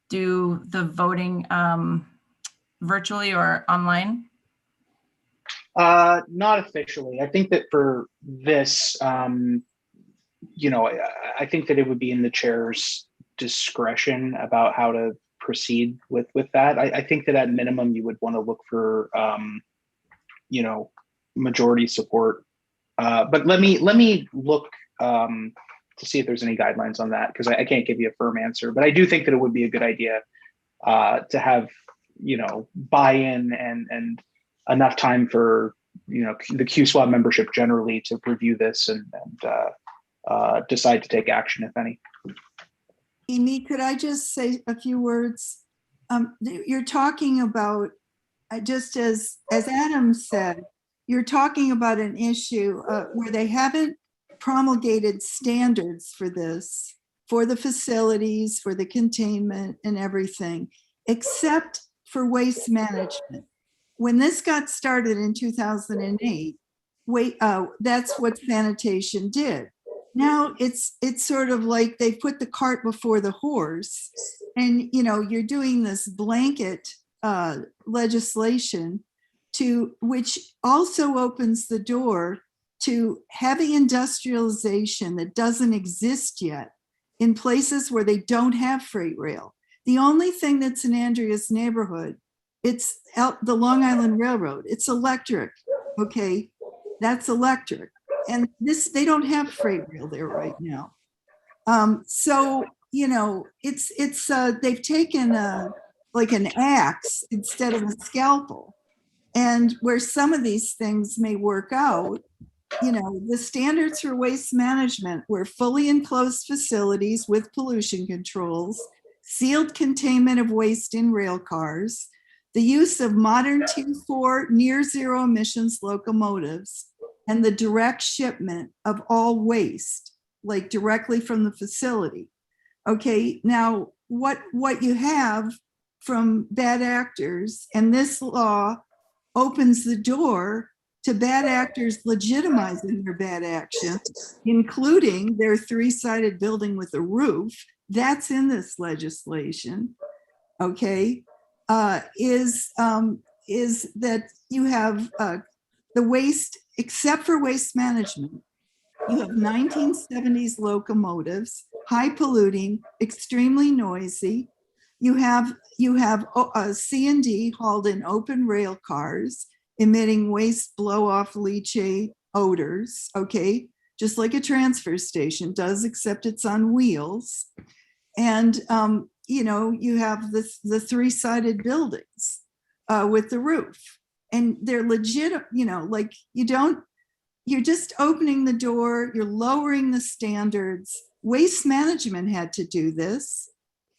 do the voting virtually or online? Not officially. I think that for this, you know, I think that it would be in the chair's discretion about how to proceed with that. I think that at minimum you would want to look for, you know, majority support. But let me look to see if there's any guidelines on that, because I can't give you a firm answer. But I do think that it would be a good idea to have, you know, buy-in and enough time for, you know, the QSWAB membership generally to review this and decide to take action, if any. Amy, could I just say a few words? You're talking about, just as Adam said, you're talking about an issue where they haven't promulgated standards for this, for the facilities, for the containment and everything, except for waste management. When this got started in 2008, that's what sanitation did. Now it's sort of like they put the cart before the horse, and you know, you're doing this blanket legislation which also opens the door to heavy industrialization that doesn't exist yet in places where they don't have freight rail. The only thing that's in Andrea's neighborhood, it's out the Long Island Railroad. It's electric. Okay, that's electric. And this, they don't have freight rail there right now. So, you know, it's they've taken like an axe instead of a scalpel. And where some of these things may work out, you know, the standards for waste management were fully enclosed facilities with pollution controls, sealed containment of waste in rail cars, the use of modern T4 near zero emissions locomotives, and the direct shipment of all waste, like directly from the facility. Okay, now what you have from bad actors, and this law opens the door to bad actors legitimizing their bad action, including their three-sided building with a roof. That's in this legislation. Okay, is that you have the waste, except for waste management, you have 1970s locomotives, high polluting, extremely noisy. You have C&D hauled in open rail cars, emitting waste blow-off leachate odors, okay? Just like a transfer station does, except it's on wheels. And, you know, you have the three-sided buildings with the roof. And they're legit, you know, like you're just opening the door, you're lowering the standards. Waste management had to do this.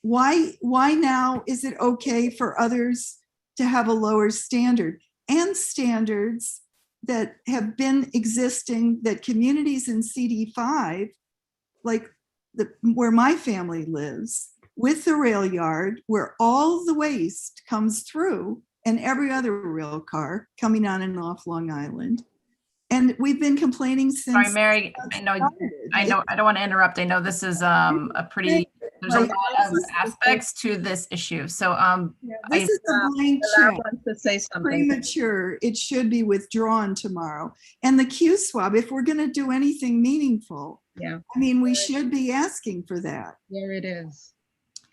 Why now is it okay for others to have a lower standard? And standards that have been existing, that communities in CD5, like where my family lives, with the rail yard, where all the waste comes through, and every other rail car coming on and off Long Island. And we've been complaining since. Sorry, Mary, I don't want to interrupt. I know this is a pretty, there's a lot of aspects to this issue. So this is a blank check. To say something. Premature. It should be withdrawn tomorrow. And the QSWAB, if we're going to do anything meaningful, yeah, I mean, we should be asking for that. There it is.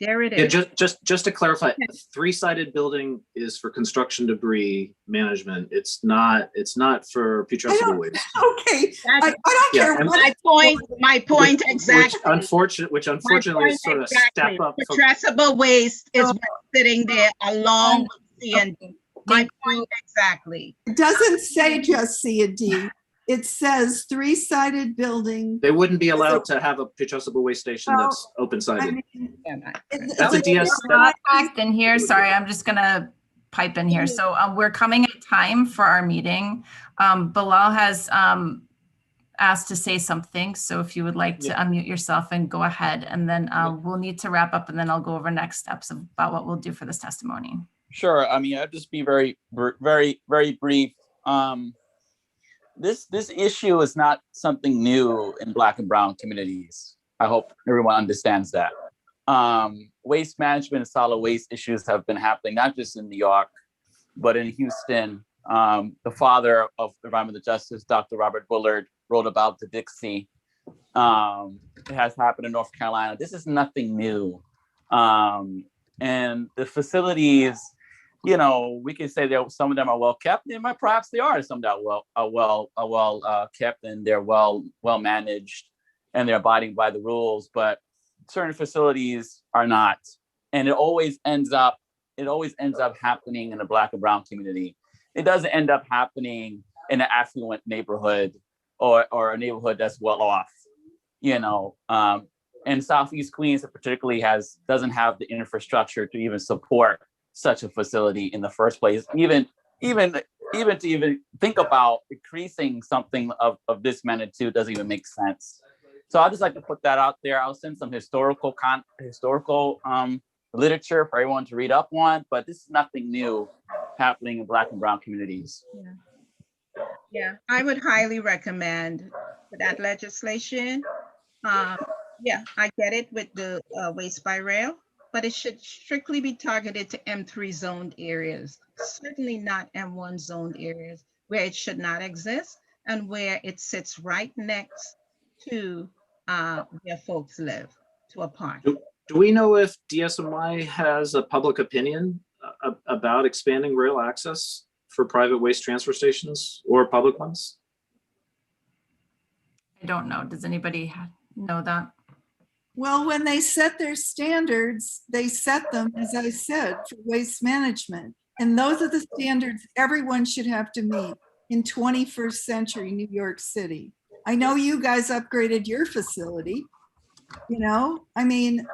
There it is. Yeah, just to clarify, a three-sided building is for construction debris management. It's not for putrescible waste. Okay, I don't care. My point exactly. Which unfortunately is sort of step up. Putrescible waste is what's sitting there along with C&D. My point exactly. It doesn't say just C&D. It says three-sided building. They wouldn't be allowed to have a putrescible waste station that's open-sided. That's a DS. In here, sorry, I'm just gonna pipe in here. So we're coming at time for our meeting. Bilal has asked to say something. So if you would like to unmute yourself and go ahead, and then we'll need to wrap up, and then I'll go over next steps about what we'll do for this testimony. Sure. I mean, I'll just be very, very, very brief. This issue is not something new in Black and Brown communities. I hope everyone understands that. Waste management and solid waste issues have been happening, not just in New York, but in Houston. The father of environmental justice, Dr. Robert Bullard, wrote about the Dixie. It has happened in North Carolina. This is nothing new. And the facilities, you know, we can say that some of them are well kept, and perhaps they are. Some that are well kept, and they're well managed, and they're abiding by the rules. But certain facilities are not, and it always ends up happening in the Black and Brown community. It doesn't end up happening in an affluent neighborhood or a neighborhood that's well off, you know. And Southeast Queens particularly doesn't have the infrastructure to even support such a facility in the first place. Even to think about increasing something of this magnitude doesn't even make sense. So I'd just like to put that out there. I'll send some historical literature for everyone to read up on, but this is nothing new happening in Black and Brown communities. Yeah, I would highly recommend that legislation. Yeah, I get it with the waste by rail, but it should strictly be targeted to M3 zoned areas, certainly not M1 zoned areas where it should not exist and where it sits right next to where folks live, to a park. Do Do we know if DSNY has a public opinion about expanding rail access for private waste transfer stations or public ones? I don't know. Does anybody know that? Well, when they set their standards, they set them, as I said, for waste management. And those are the standards everyone should have to meet in 21st century New York City. I know you guys upgraded your facility, you know, I mean,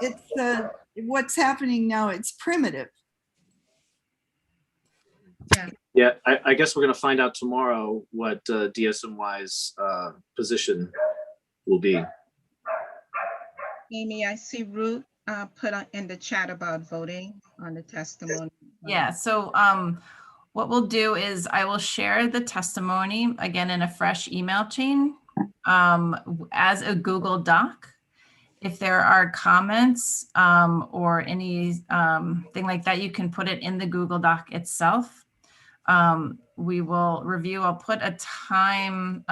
it's what's happening now, it's primitive. Yeah, I guess we're going to find out tomorrow what DSNY's position will be. Amy, I see Ruth put in the chat about voting on the testimony. Yeah, so what we'll do is I will share the testimony again in a fresh email chain as a Google Doc. If there are comments or any thing like that, you can put it in the Google Doc itself. We will review. I'll put a time.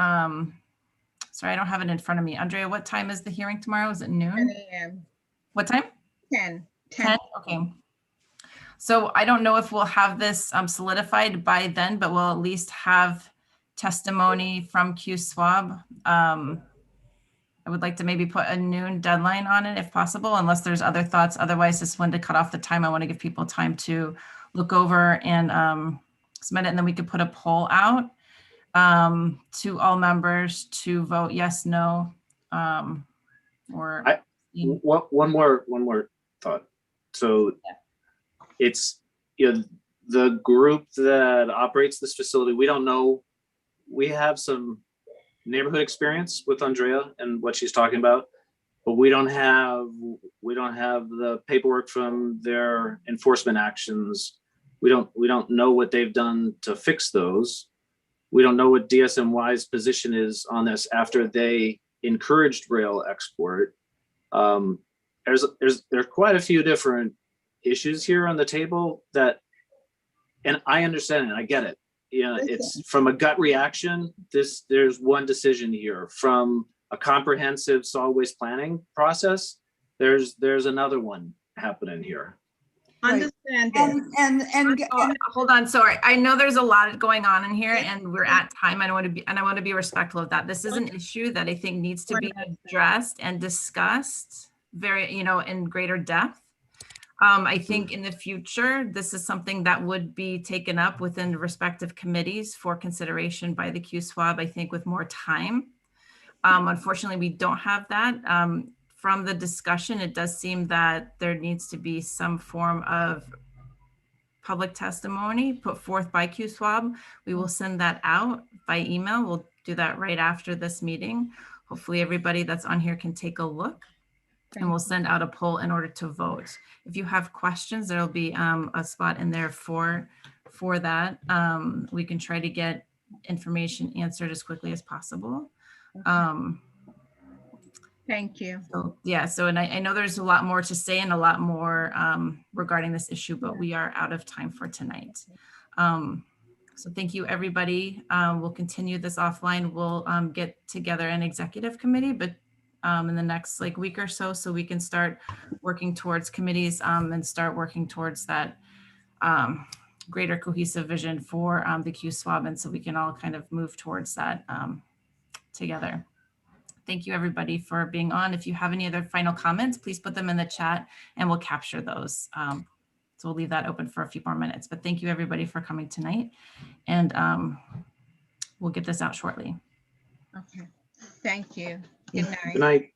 Sorry, I don't have it in front of me. Andrea, what time is the hearing tomorrow? Is it noon? 10 a.m. What time? 10. 10? Okay. So I don't know if we'll have this solidified by then, but we'll at least have testimony from QSWAB. I would like to maybe put a noon deadline on it if possible, unless there's other thoughts. Otherwise, just when to cut off the time, I want to give people time to look over and submit it. And then we could put a poll out to all members to vote yes, no, or one more thought. So it's, you know, the group that operates this facility, we don't know, we have some neighborhood experience with Andrea and what she's talking about, but we don't have the paperwork from their enforcement actions. We don't know what they've done to fix those. We don't know what DSNY's position is on this after they encouraged rail export. There's quite a few different issues here on the table that, and I understand and I get it. You know, it's from a gut reaction. There's one decision here. From a comprehensive solid waste planning process, there's another one happening here. Understand and hold on, sorry. I know there's a lot going on in here and we're at time. I want to be respectful of that. This is an issue that I think needs to be addressed and discussed very, you know, in greater depth. I think in the future, this is something that would be taken up within the respective committees for consideration by the QSWAB, I think with more time. Unfortunately, we don't have that. From the discussion, it does seem that there needs to be some form of public testimony put forth by QSWAB. We will send that out by email. We'll do that right after this meeting. Hopefully everybody that's on here can take a look. And we'll send out a poll in order to vote. If you have questions, there'll be a spot in there for that. We can try to get information answered as quickly as possible. Thank you. So, yeah, so and I know there's a lot more to say and a lot more regarding this issue, but we are out of time for tonight. So thank you, everybody. We'll continue this offline. We'll get together an executive committee, but in the next week or so we can start working towards committees and start working towards that greater cohesive vision for the QSWAB, and so we can all kind of move towards that together. Thank you, everybody, for being on. If you have any other final comments, please put them in the chat and we'll capture those. So we'll leave that open for a few more minutes, but thank you, everybody, for coming tonight, and we'll get this out shortly. Okay, thank you. Good night. Good night.